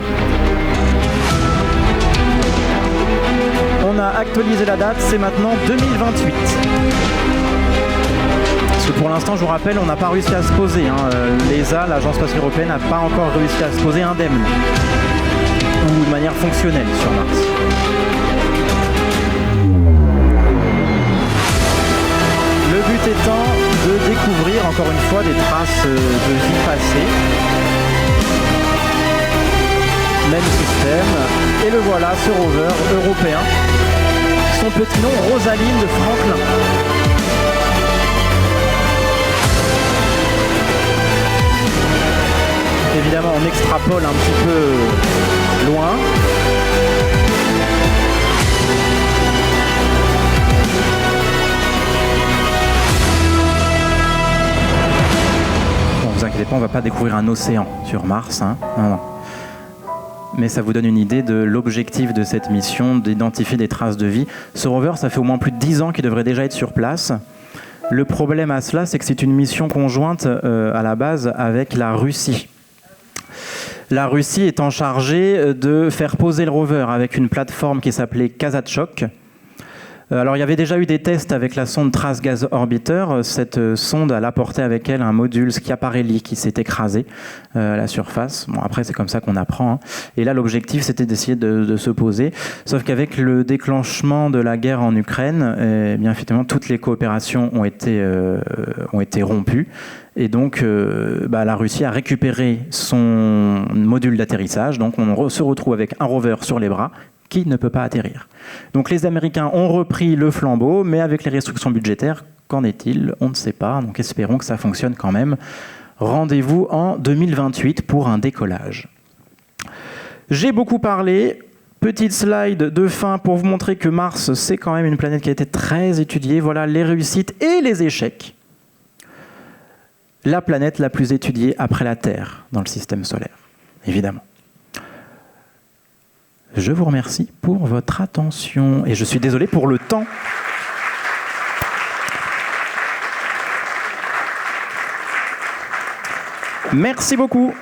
On a actualisé la date, c'est maintenant 2028. Parce que pour l'instant, je vous rappelle, on n'a pas réussi à se poser. L'ESA, l'Agence spatiale européenne, n'a pas encore réussi à se poser indemne ou de manière fonctionnelle sur Mars. Le but étant de découvrir encore une fois des traces de vie passée. Même système. Et le voilà, ce rover européen. Son petit nom, Rosalind Franklin. Évidemment, on extrapole un petit peu loin. Bon, vous inquiétez pas, on ne va pas découvrir un océan sur Mars. Hein. Non. Mais ça vous donne une idée de l'objectif de cette mission, d'identifier des traces de vie. Ce rover, ça fait au moins plus de 10 ans qu'il devrait déjà être sur place. Le problème à cela, c'est que c'est une mission conjointe à la base avec la Russie. La Russie étant chargée de faire poser le rover avec une plateforme qui s'appelait Kazachok. Alors, il y avait déjà eu des tests avec la sonde Trace Gas Orbiter. Cette sonde, elle apportait avec elle un module Schiaparelli qui s'est écrasé à la surface. Bon, après, c'est comme ça qu'on apprend. Et là, l'objectif, c'était d'essayer de se poser. Sauf qu'avec le déclenchement de la guerre en Ukraine, eh bien, effectivement, toutes les coopérations ont été rompues. Et donc, la Russie a récupéré son module d'atterrissage. Donc, on se retrouve avec un rover sur les bras qui ne peut pas atterrir. Donc, les Américains ont repris le flambeau, mais avec les restrictions budgétaires, qu'en est-il? On ne sait pas. Donc, espérons que ça fonctionne quand même. Rendez-vous en 2028 pour un décollage. J'ai beaucoup parlé. Petite slide de fin pour vous montrer que Mars, c'est quand même une planète qui a été très étudiée. Voilà les réussites et les échecs. La planète la plus étudiée après la Terre dans le système solaire, évidemment. Je vous remercie pour votre attention et je suis désolé pour le temps. Merci beaucoup.